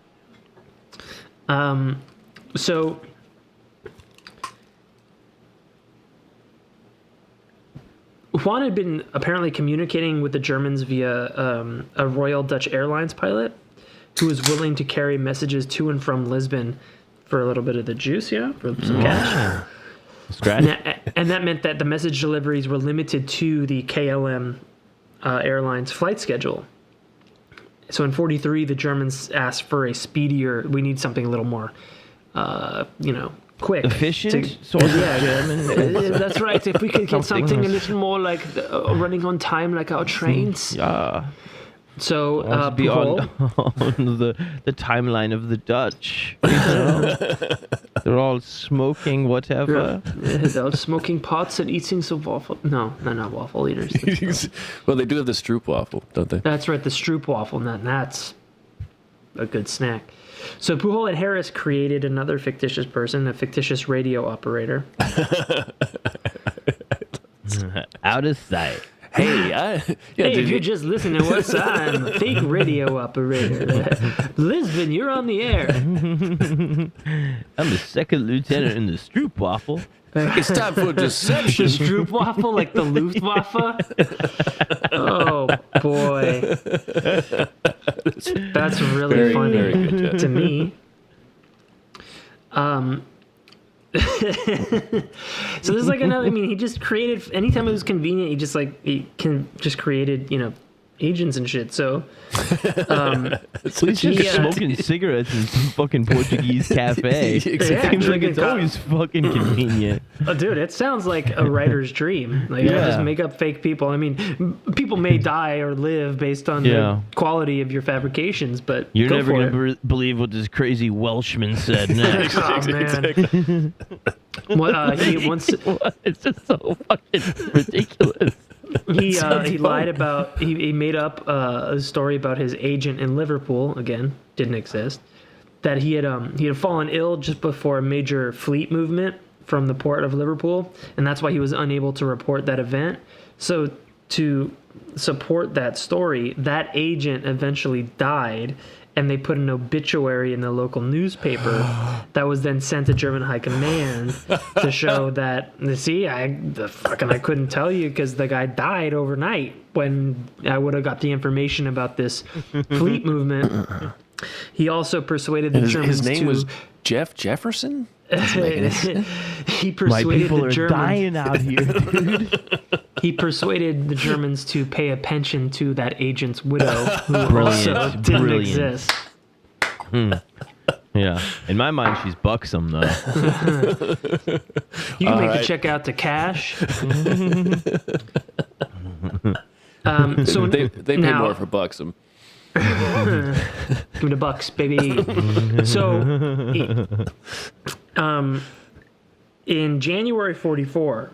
So Juan had been apparently communicating with the Germans via a Royal Dutch Airlines pilot who was willing to carry messages to and from Lisbon for a little bit of the juice, for some cash. Scratch. And that meant that the message deliveries were limited to the KLM Airlines flight schedule. So in 43, the Germans asked for a speedier, we need something a little more, quick. Efficient? Sort of German. That's right. If we could get something a little more like running on time like our trains. Yeah. So Be on Pujol, the timeline of the Dutch. You know? They're all smoking whatever. they're smoking pots and eating some waffle. No, they're not waffle eaters. Well, they do have the Stroop waffle, don't they? That's right, the Stroop waffle, and that's a good snack. So Pujol and Harris created another fictitious person, a fictitious radio operator. Out of sight. Hey, If you just listen to what's I'm a fake radio operator. Lisbon, you're on the air. I'm the second lieutenant in the Stroop waffle. it's time for The deception. Stroop waffle, like the Luftwaffe. Oh boy, that's really Very, funny very good, Jeff. to me. So this is like another. I mean, he just created. Anytime it was convenient, he created agents and shit. So He's just smoking cigarettes in some fucking Portuguese cafe. Yeah, Seems like drinking it's always fucking convenient. Oh, dude, it sounds like a writer's dream. Like, Yeah. just make up fake people. I mean, people may die or live based on the quality of your fabrications, but You're go never for going it. to believe what this crazy Welshman said next. Oh, man. He once It's just so fucking ridiculous. he lied about he made up a story about his agent in Liverpool, again, didn't exist, that he had fallen ill just before a major fleet movement from the port of Liverpool, and that's why he was unable to report that event. So to support that story, that agent eventually died, and they put an obituary in the local newspaper that was then sent to German high command to show that, see, I couldn't tell you because the guy died overnight when I would have got the information about this fleet movement. He also persuaded the Germans His name to... was Jeff Jefferson? He persuaded My people the are Germans... dying out here, dude. He persuaded the Germans to pay a pension to that agent's widow, who Brilliant, also didn't brilliant. exist. Yeah. In my mind, she's buxom, though. You can make the right. check out to cash. So They pay now, more for Buxom. Give me the bucks, baby. So, in January 44,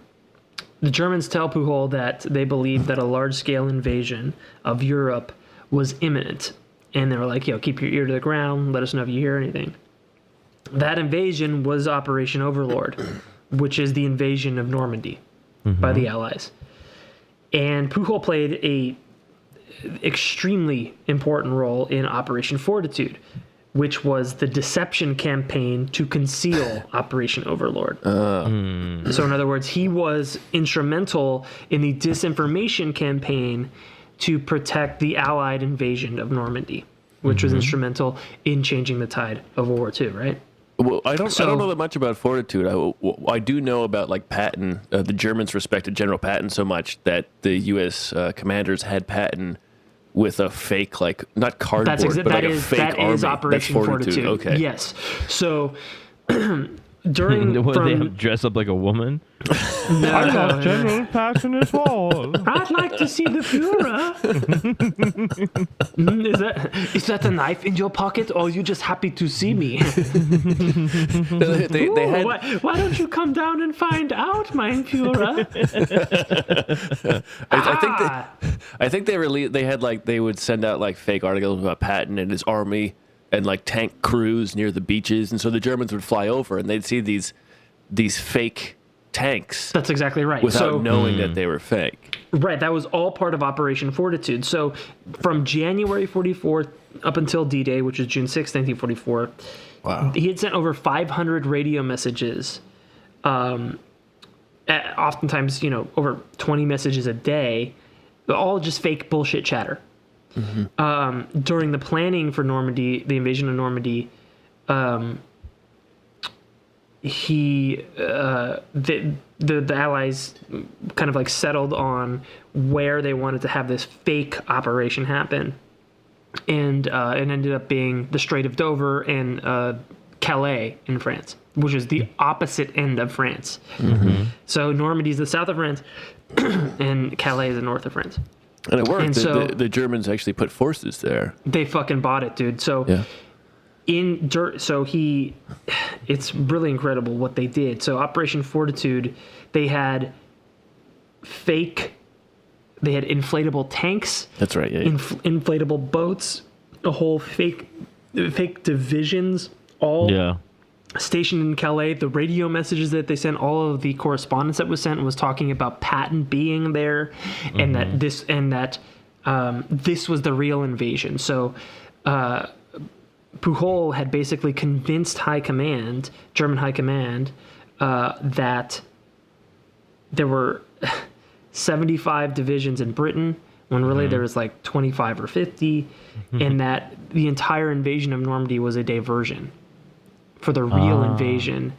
the Germans tell Pujol that they believed that a large-scale invasion of Europe was imminent. And they were like, keep your ear to the ground. Let us know if you hear anything. That invasion was Operation Overlord, which is the invasion of Normandy by the Allies. And Pujol played a extremely important role in Operation Fortitude, which was the deception campaign to conceal Operation Overlord. So in other words, he was instrumental in the disinformation campaign to protect the Allied invasion of Normandy, which was instrumental in changing the tide of World War II, right? Well, I don't know that much about Fortitude. I do know about like Patton. The Germans respected General Patton so much that the U.S. Commanders had Patton with a fake, like, not cardboard, but like a fake army. That is Operation Fortitude. Okay. Yes. So during Would they have dress up like a woman? No. General Patton is all. I'd like to see the Führer. Is that a knife in your pocket, or are you just happy to see me? they had. Why don't you come down and find out, mein Führer? I think they had like they would send out like fake articles about Patton and his army and like tank crews near the beaches, and so the Germans would fly over and they'd see these fake tanks. That's exactly right. Without knowing that they were fake. Right, that was all part of Operation Fortitude. So from January 44 up until D-Day, which is June 6, 1944, Wow. he had sent over 500 radio messages, oftentimes, over 20 messages a day, all just fake bullshit chatter. During the planning for Normandy, the invasion of Normandy, the Allies kind of like settled on where they wanted to have this fake operation happen, and it ended up being the Strait of Dover and Calais in France, which is the opposite end of France. So Normandy is the south of France, and Calais is the north of France. And it worked. And so- the Germans actually put forces there. They fucking bought it, dude. So Yeah. It's really incredible what they did. So Operation Fortitude, they had inflatable tanks. That's right. Yeah. Inflatable boats, a whole fake divisions, all stationed in Calais. The radio messages that they sent, all of the correspondence that was sent was talking about Patton being there, and that this was the real invasion. So Pujol had basically convinced German high command, that there were 75 divisions in Britain, when really there was like 25 or 50, and that the entire invasion of Normandy was a diversion for the real invasion,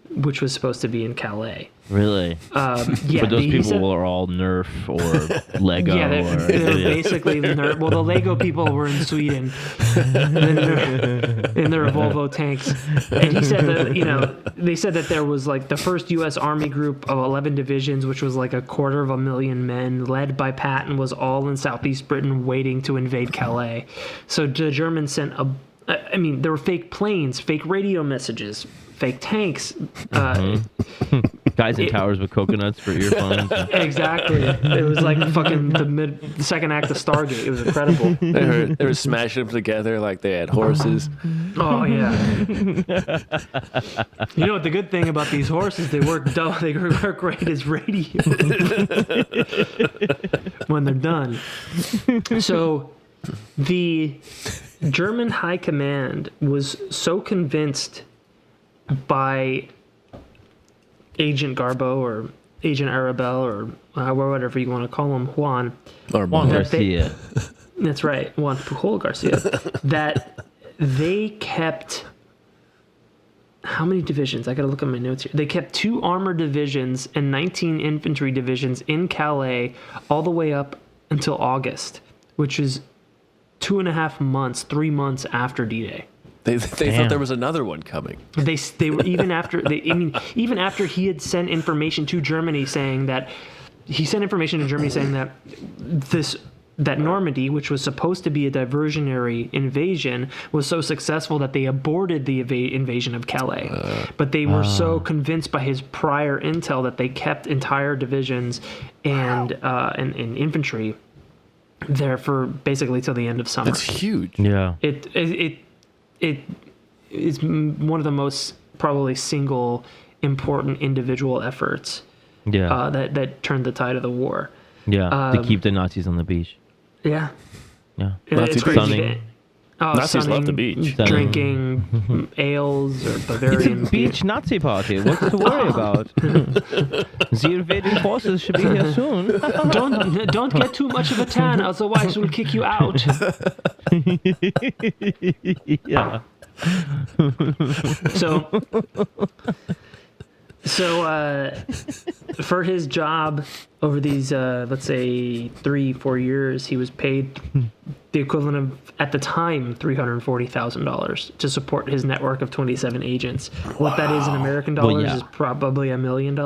which was supposed to be in Calais. Really? Yeah, But those people were all Nerf or Lego. Yeah, they're basically the Nerf. Well, the Lego people were in Sweden in their Volvo tanks, and he said that they said that there was like the first U.S. Army group of 11 divisions, which was like 250,000 men, led by Patton, was all in Southeast Britain waiting to invade Calais. So the Germans sent there were fake planes, fake radio messages, fake tanks. Guys in towers with coconuts for earphones. Exactly. It was like fucking the second act of Stargate. It was incredible. They were smashing them together like they had horses. Oh yeah. You know what the good thing about these horses? They work great as radio when they're done. So the German high command was so convinced by Agent Garbo or Agent Arabelle or whatever you want to call him, Juan Garcia. That's right, Juan Pujol Garcia. That they kept, how many divisions? I gotta look at my notes here. They kept 2 armored divisions and 19 infantry divisions in Calais all the way up until August, which is 2.5 months, 3 months after D-Day. They thought there was another one coming. They were even after he had sent information to Germany saying that that Normandy, which was supposed to be a diversionary invasion, was so successful that they aborted the invasion of Calais. But they were so convinced by his prior intel that they kept entire divisions and infantry there for basically till the end of summer. That's huge. Yeah. It is one of the most probably single important individual efforts Yeah. that turned the tide of the war. Yeah. To keep the Nazis on the beach. Yeah. Yeah. Nazi It's beach. crazy. Sunning. Nazis love the sunning, beach. Sunning. Drinking ales or Bavarian It's a beach Nazi party. What's to worry about? The invading forces should be here soon. Don't get too much of a tan, otherwise we'll kick you out. Yeah. So for his job over these, let's say 3-4 years, he was paid the equivalent of, at the time, $340,000 to support his network of 27 agents. What that is in American dollars yeah. is probably $1 million.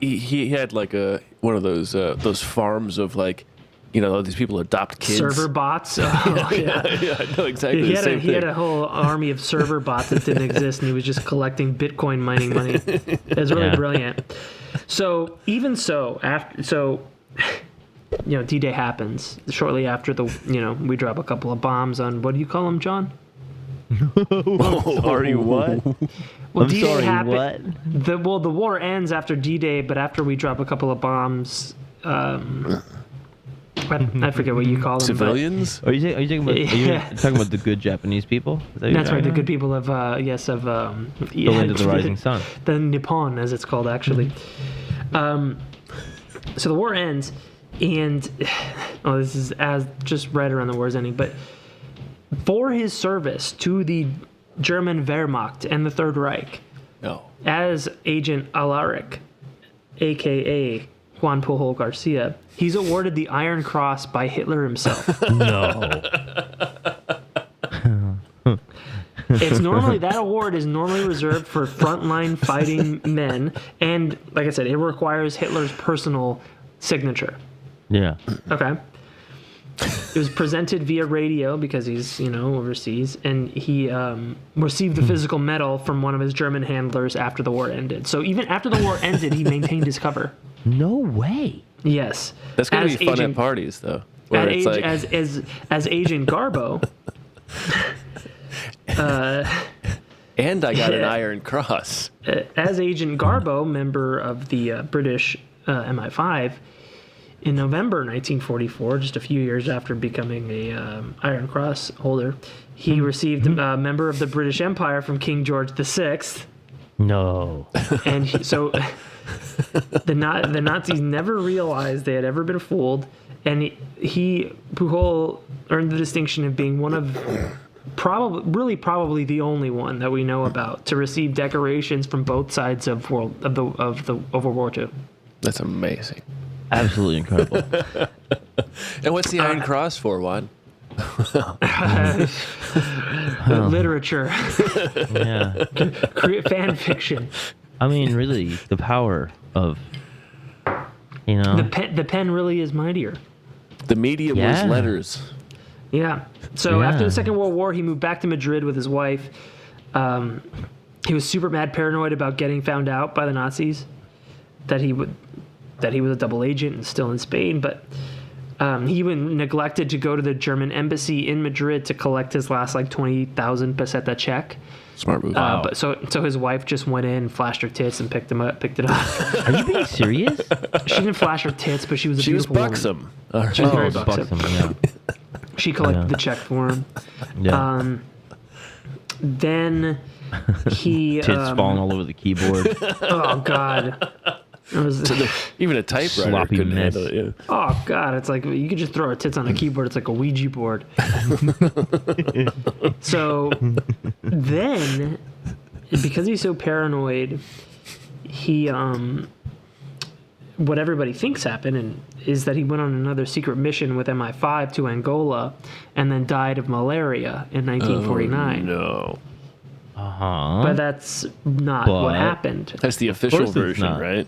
He had like one of those farms of like, these people adopt kids. Server bots. Oh, yeah. Yeah, I know exactly the same He had thing. a whole army of server bots that didn't exist, and he was just collecting Bitcoin mining money. It was really brilliant. So even so, D-Day happens shortly after we drop a couple of bombs on, what do you call them, John? Sorry, what? Well, I'm D-Day sorry, happened. The war ends after D-Day, but after we drop a couple of bombs, I forget what you call them. Civilians? Are you talking about? Are you talking about the good Japanese people? Is that what That's you're right. The talking good people of the land of the rising sun. The Nippon, as it's called, actually. So the war ends, and this is as just right around the war's ending. But for his service to the German Wehrmacht and the Third Reich, No. as Agent Alaric, aka Juan Pujol Garcia, he's awarded the Iron Cross by Hitler himself. No. That award is normally reserved for frontline fighting men, and like I said, it requires Hitler's personal signature. Yeah. Okay. It was presented via radio because he's, overseas, and he received the physical medal from one of his German handlers after the war ended. So even after the war ended, he maintained his cover. No way. Yes. That's going to As be fun Agent- at parties, though. Where it's like, as Agent Garbo. and I got an Iron Cross. As Agent Garbo, member of the British MI5, in November 1944, just a few years after becoming a Iron Cross holder, he received a member of the British Empire from King George VI. No. And so the Nazis never realized they had ever been fooled, and Pujol earned the distinction of being one of probably the only one that we know about to receive decorations from both sides of World War II. That's amazing. Absolutely incredible. And what's the Iron Cross for, Juan? Literature, Yeah. create fan fiction. I mean, really, the power of, The pen really is mightier. The medium was Yeah. letters. Yeah. So Yeah. after the Second World War, he moved back to Madrid with his wife. He was super mad paranoid about getting found out by the Nazis, that he was a double agent and still in Spain. But he even neglected to go to the German embassy in Madrid to collect his last 20,000 peseta check. Smart move. But so his wife just went in, flashed her tits, and picked it up. Are you being serious? She didn't flash her tits, but she was a She was beautiful woman. buxom. All right. She was very Oh, buxom. Yeah. She collected Yeah. the check for him. Yeah. Then he Tits falling all over the keyboard. oh god. It was, Even a typewriter Sloppy couldn't mess. handle it. Yeah. oh god, it's like you could just throw our tits on a keyboard. It's like a Ouija board. So then, because he's so paranoid, he what everybody thinks happened is that he went on another secret mission with MI5 to Angola, and then died of malaria in 1949. No. Uh-huh. But that's not what But- happened. That's the official course it's version, not. right?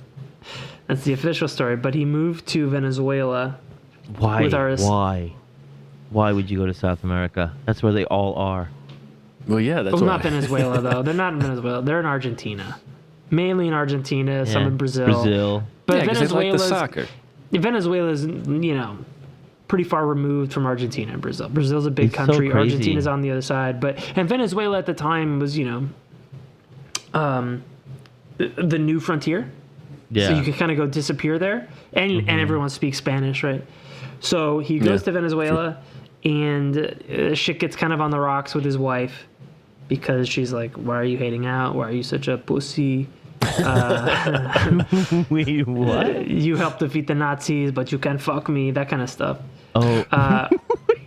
That's the official story. But he moved to Venezuela. Why? with our- Why? Why would you go to South America? That's where they all are. Well, yeah, that's Well, what not Venezuela, though. They're not in Venezuela. They're in Argentina. Mainly in Argentina, some Yeah. in Brazil. Brazil. But Yeah, 'cause they like the Venezuela's, soccer. Venezuela's, pretty far removed from Argentina and Brazil. Brazil's a big It's so country. crazy. Argentina's on the other side. And Venezuela at the time was, the new frontier. Yeah. So you can kind of go disappear there, and everyone speaks Spanish, right? So he goes to Venezuela, and shit gets kind of on the rocks with his wife because she's like, "Why are you hating out? Why are you such a pussy? Wait, what? You helped defeat the Nazis, but you can't fuck me." That kind of stuff. Oh.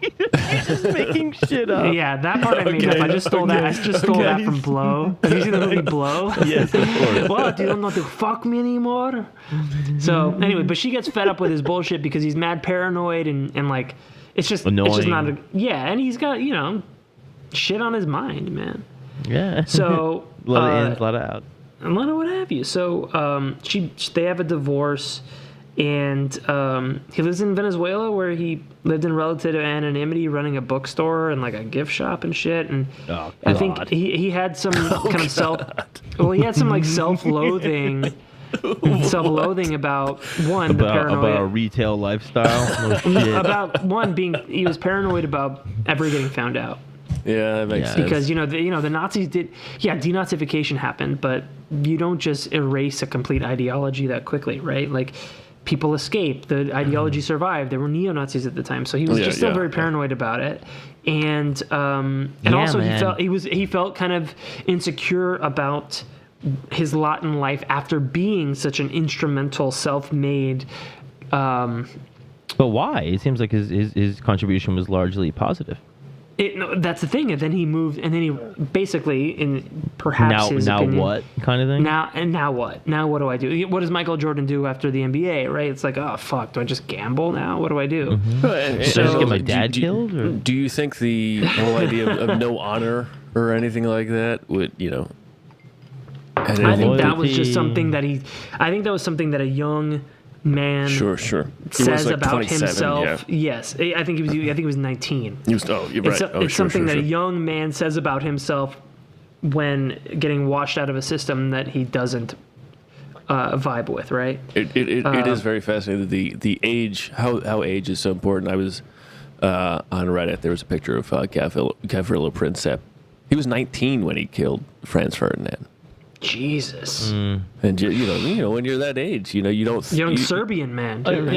You're just making shit up. Yeah, that part I made up. I just stole that. I just stole that from Blow. Have you seen the movie Blow? Yes, of course. What? You don't know to fuck me anymore? So anyway, but she gets fed up with his bullshit because he's mad paranoid and like it's just annoying. It's just not and he's got shit on his mind, man. Yeah. So a lot of ins, a lot of outs. a lot of what have you. So they have a divorce, and he lives in Venezuela where he lived in relative anonymity, running a bookstore and like a gift shop and shit. And I think he had some kind of he had some like self-loathing about the paranoia. About a retail lifestyle. No shit. About he was paranoid about ever getting found out. Yeah, that makes sense. Because the Nazis did, denazification happened, but you don't just erase a complete ideology that quickly, right? Like people escaped, the ideology survived. There were neo-Nazis at the time, so he was just still very paranoid about it, and also he felt kind of insecure about his lot in life after being such an instrumental, self-made. But why? It seems like his contribution was largely positive. That's the thing. And then he moved, and then he basically, in perhaps his opinion, what kind of thing? Now what? Now what do I do? What does Michael Jordan do after the NBA? Right? It's like, oh fuck, do I just gamble now? What do I do? Mm-hmm. So, I just get my dad killed? Or? Do you think the whole idea of no honor or anything like that would I think that was just something that I think that was something that a young man says about himself. Yeah. Yes, I think he was 19. You're right. It's something that a young man says about himself when getting washed out of a system that he doesn't vibe with, right? It is very fascinating. The age, how age is so important. I was on Reddit. There was a picture of Gavrilo Princip. He was 19 when he killed Franz Ferdinand. Jesus. And when you're that age, you don't. Young Serbian man. Too, right?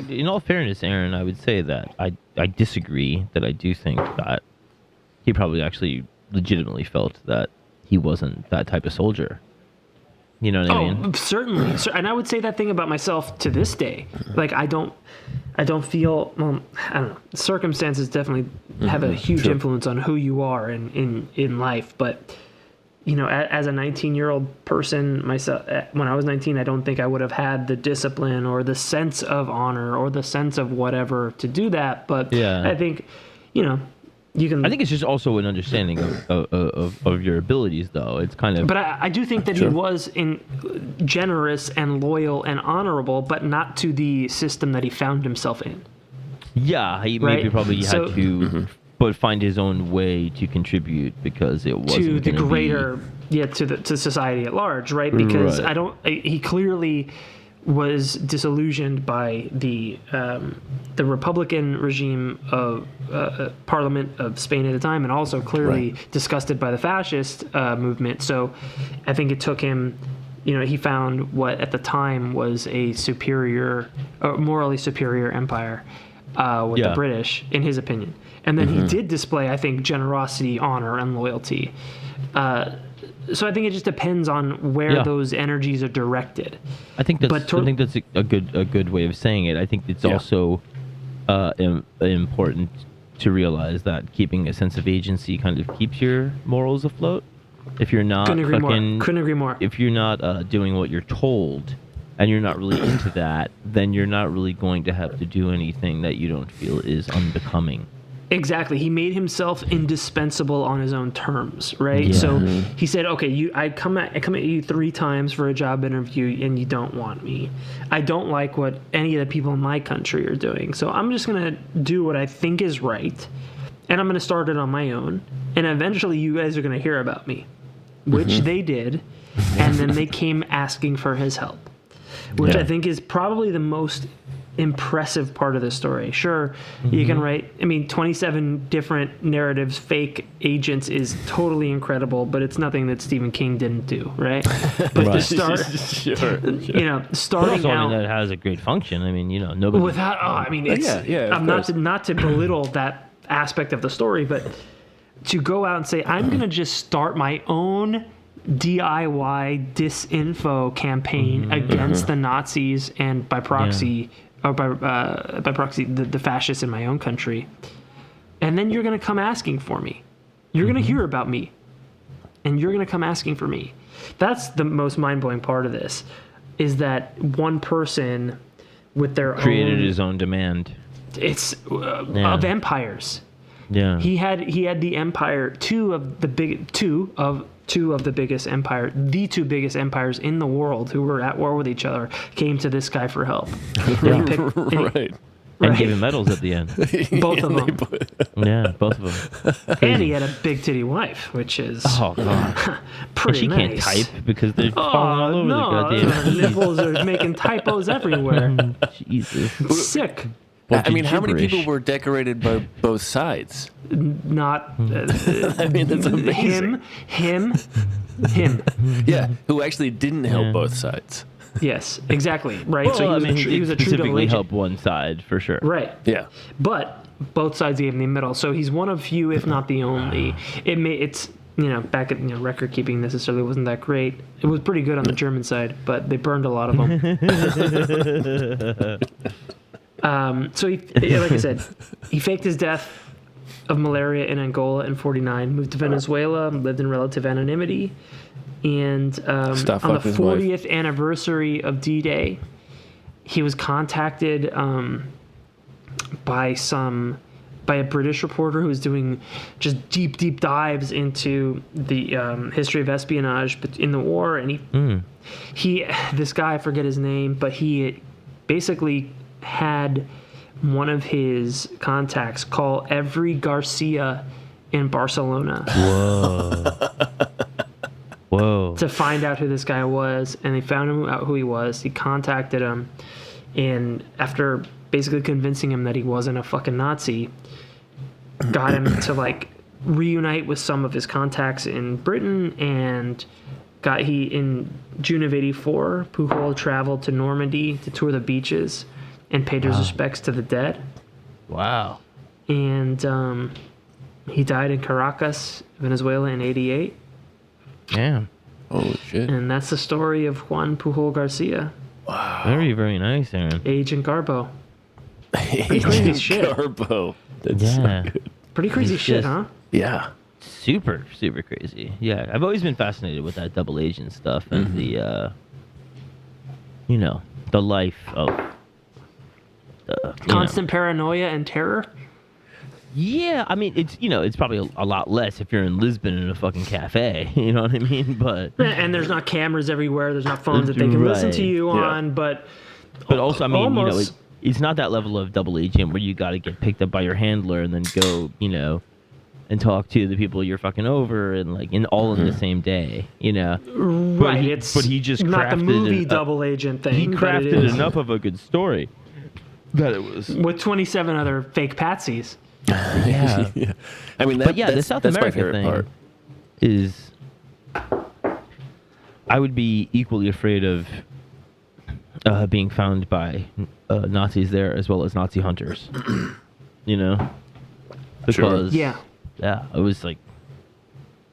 In all fairness, Aaron, I would say that I disagree. That I do think that he probably actually legitimately felt that he wasn't that type of soldier. You know what I mean? Certainly. And I would say that thing about myself to this day. Like I don't feel. Well, I don't know. Circumstances definitely have a huge influence on who you are in life, but. As a 19-year-old person myself, when I was 19, I don't think I would have had the discipline or the sense of honor or the sense of whatever to do that. But I think, you can. I think it's just also an understanding of your abilities, though. It's kind of. But I do think that he was generous and loyal and honorable, but not to the system that he found himself in. Yeah, he maybe probably had to. But find his own way to contribute because it wasn't to the greater, to society at large, right? Because he clearly was disillusioned by the Republican regime of Parliament of Spain at the time, and also clearly disgusted by the fascist movement. So, I think it took him. He found what at the time was a morally superior empire with the British, in his opinion. And then he did display, I think, generosity, honor, and loyalty. So I think it just depends on where those energies are directed. I think that's a good way of saying it. I think it's also important to realize that keeping a sense of agency kind of keeps your morals afloat. If you're not couldn't agree more. If you're not doing what you're told, and you're not really into that, then you're not really going to have to do anything that you don't feel is unbecoming. Exactly. He made himself indispensable on his own terms, right? Yeah. So he said, okay, I come at you 3 times for a job interview and you don't want me. I don't like what any of the people in my country are doing. So I'm just going to do what I think is right, and I'm going to start it on my own. And eventually you guys are going to hear about me, which they did. And then they came asking for his help, which I think is probably the most impressive part of the story. Sure, you can write, 27 different narratives, fake agents is totally incredible, but it's nothing that Stephen King didn't do, right? But to start, Sure. starting Also, out that has a great function. Nobody. without, it's, of I'm course. not to belittle that aspect of the story, but to go out and say, I'm going to just start my own DIY disinfo campaign against the Nazis and by proxy, or by proxy, the fascists in my own country. And then you're going to come asking for me. You're going to hear about me. And you're going to come asking for me. That's the most mind-blowing part of this, is that one person with their created own... his own demand. It's of empires. Yeah. He had the empire, two of the biggest empire, the two biggest empires in the world who were at war with each other, came to this guy for help. Right. And gave him medals at the end. Both of them. Yeah, both of them. And he had a big titty wife, which is Oh, God. And pretty she nice. can't type because they're falling all over the the goddamn nipples are making typos everywhere. Jesus. It's sick. I mean, how many gibberish. people were decorated by both sides? Not I mean, that's amazing. him. Yeah, who actually didn't help both sides. Yes, exactly. Right. Well, so he was a true double specifically agent. help one side for sure. Right. Yeah. But both sides gave him the medal, so he's one of few, if not the only. It's back at record keeping necessarily wasn't that great. It was pretty good on the German side, but they burned a lot of them. So he, like I said, he faked his death of malaria in Angola in '49, moved to Venezuela, lived in relative anonymity, and on the fucking his wife. 40th anniversary of D-Day, he was contacted by a British reporter who was doing just deep dives into the history of espionage in the war, and this guy, I forget his name, but he basically had one of his contacts call every Garcia in Barcelona Whoa. to find out who this guy was, and they found out who he was. He contacted him, and after basically convincing him that he wasn't a fucking Nazi, got him to reunite with some of his contacts in Britain, and in June of '84, Pujol traveled to Normandy to tour the beaches and paid his respects to the dead. Wow. And he died in Caracas, Venezuela in '88. Damn. Holy shit. And that's the story of Juan Pujol Garcia, Very, very nice, Aaron. Agent Garbo. Pretty crazy shit. Garbo. That's Yeah. so good. Pretty crazy He's shit, just- huh? Yeah. Super, super crazy. Yeah, I've always been fascinated with that double agent stuff and the life of Constant paranoia and terror. Yeah, it's probably a lot less if you're in Lisbon in a fucking cafe. You know what I mean? But And there's not cameras everywhere. There's not phones that they can listen to Right. you Yeah. on. But also, almost. it's not that level of double agent where you got to get picked up by your handler and then go, and talk to the people you're fucking over and all in the same day. Right, But he just not the crafted movie double agent thing. He but it crafted is. enough of a good story that it was. With 27 other fake patsies. Yeah. Yeah. I mean, But yeah, the that's South my America favorite thing part. is, I would be equally afraid of being found by Nazis there as well as Nazi hunters. Because Yeah. it was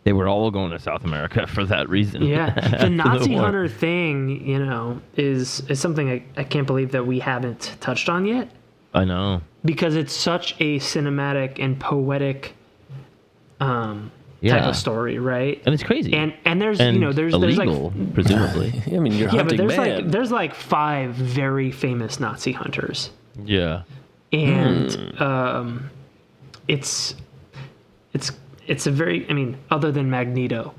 they were all going to South America for that reason. Yeah. after The Nazi war. hunter thing, is something I can't believe that we haven't touched on yet. I know. Because it's such a cinematic and poetic type of story, right? And it's crazy. And there's And there's illegal, presumably. I mean, you're yeah, but hunting there's man. there's 5 very famous Nazi hunters. Yeah. And it's a very, other than Magneto.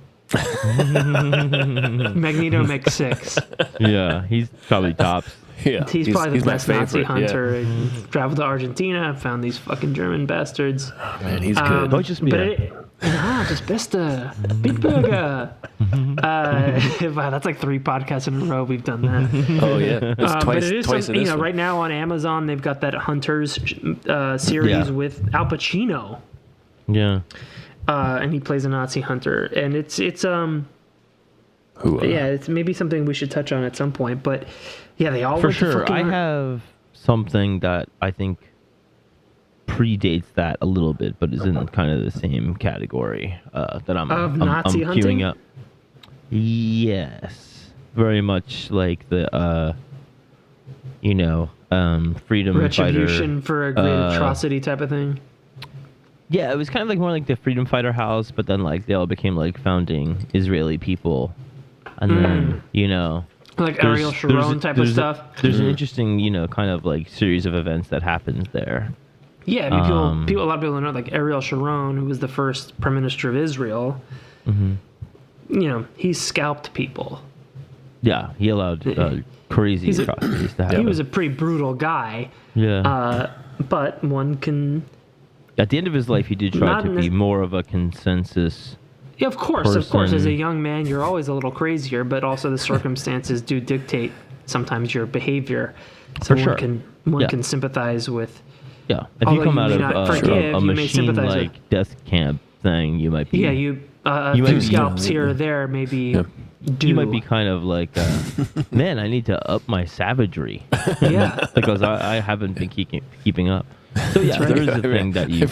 Magneto makes 6. Yeah, he's probably tops. Yeah, He's probably the my best Nazi favorite, yeah. hunter. He traveled to Argentina, found these fucking German bastards. Man, he's good. Don't just be Das Beste, Big Burger. Wow, that's like 3 podcasts in a row we've done that. Oh yeah, it's twice. But it is Twice in this one. right now on Amazon they've got that Hunters series with Al Pacino. Yeah. And he plays a Nazi hunter, and it's it's maybe something we should touch on at some point. But yeah, they all For went to sure. fucking I have something that I think predates that a little bit, but is in kind of the same category that I'm Nazi queuing hunting? up. Yes, very much like the freedom retribution fighter. for a great atrocity type of thing. Yeah, it was kind of like more like the freedom fighter house, but then like they all became like founding Israeli people, and then Like Ariel Sharon type of stuff. There's an interesting kind of like series of events that happens there. Yeah, I mean, a lot of people know, like Ariel Sharon, who was the first prime minister of Israel. He scalped people. Yeah, he allowed crazy atrocities to happen. He was a pretty brutal guy. Yeah. But one can. At the end of his life, he did try to be more of a consensus. Yeah, of course. As person. a young man, you're always a little crazier, but also the circumstances do dictate sometimes your behavior. So For one sure. can sympathize with. Yeah, if Although you come you out may of not forgive, a you may sympathize machine-like death camp thing, you might be. Yeah, you might few be, scalps here or there, maybe. Do. You might be kind of like, man, I need to up my savagery. Yeah. Because I haven't been keeping up. So yeah, right. there is a thing that you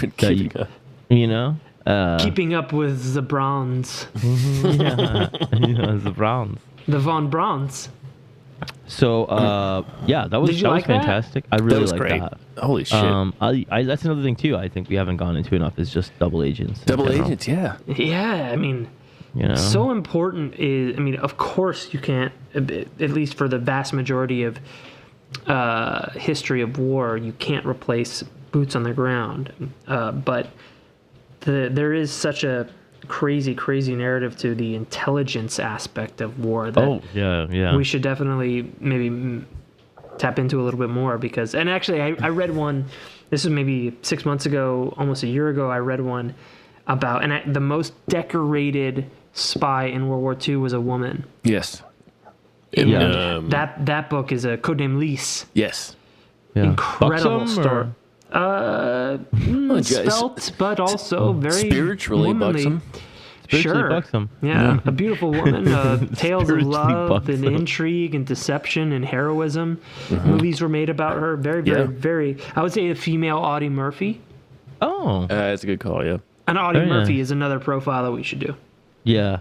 Keeping up with the Browns. the Browns. The Von Browns. So that was like that? fantastic. I really liked great. that. Holy shit. I that's another thing too. I think we haven't gone into enough. Is just double agents. in Double general. agents, yeah. Yeah, I mean, so important is. I mean, of course you can't. At least for the vast majority of history of war, you can't replace boots on the ground. But there is such a crazy narrative to the intelligence aspect of war that we should definitely maybe tap into a little bit more because. And actually, I read one. This was maybe 6 months ago, almost a year ago. I read one about the most decorated spy in World War II was a woman. Yes. That book is a codename Lise. Yes. Yeah. Incredible Buxom, story. or- Spelt, but also very spiritually womanly. buxom. Spiritually Sure. buxom. Yeah, a beautiful woman. Tales of Spiritually love and buxom. intrigue and deception and heroism. Movies were made about her. Very, very. I would say a female Audie Murphy. Oh. That's a good call, yeah. And Audie Very Murphy nice. is another profile that we should do. Yeah.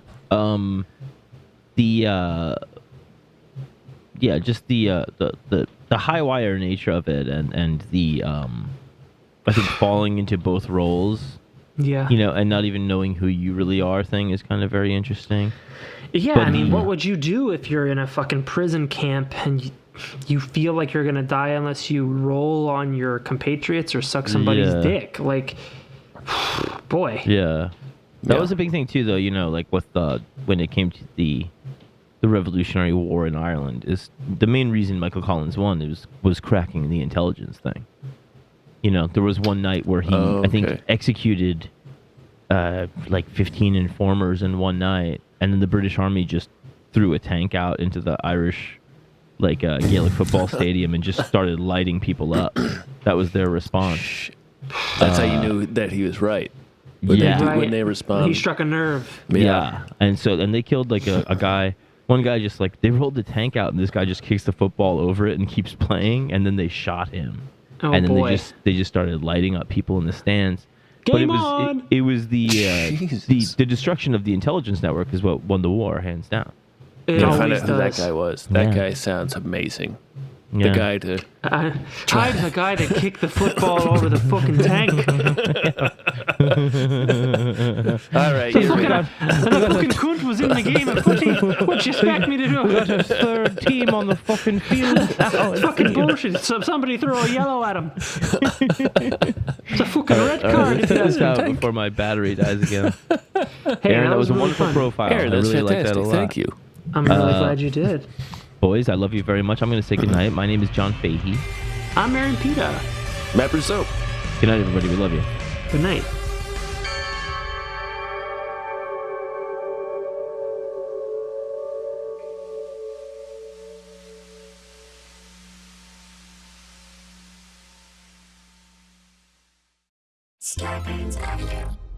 Just the high wire nature of it and the I think falling into both roles, Yeah. and not even knowing who you really are thing is kind of very interesting. Yeah, But I mean, what would you do if you're in a fucking prison camp and you feel like you're gonna die unless you roll on your compatriots or suck somebody's dick? Like, boy. Yeah. That was a big thing too, though. Like with when it came to the Revolutionary War in Ireland, is the main reason Michael Collins won was cracking the intelligence thing. There was one night where he, I think, executed like 15 informers in one night, and then the British Army just threw a tank out into the Irish, like Gaelic football stadium, and just started lighting people up. That was their response. That's how you knew that he was right. When they respond. He struck a nerve. Yeah. And they killed like a guy. One guy just like, they rolled the tank out and this guy just kicks the football over it and keeps playing, and then they shot him. Oh, and then boy. they just started lighting up people in the stands. Game but on! It was the destruction of the intelligence network is what won the war, hands down. It Find always out who that does. guy was. That Yeah. guy sounds amazing. Yeah. The guy to... I'm the guy that kicked the football over the fucking tank. All right. The you're fucking, right. the fucking cunt was in the game of footy. What you expect me to do? Third team on the fucking field. It's fucking bullshit. Somebody throw a yellow at him. It's a fucking red card. Let's finish out before my battery dies again. Hey, Aaron, that was a really wonderful fun. profile. Aaron, I that's really like that fantastic. a lot. Thank you. I'm really glad you did. Boys, I love you very much. I'm going to say goodnight. My name is John Fahey. I'm Aaron Pita. Matt Brousseau. Good night, everybody. We love you. Good night. Starburns Audio.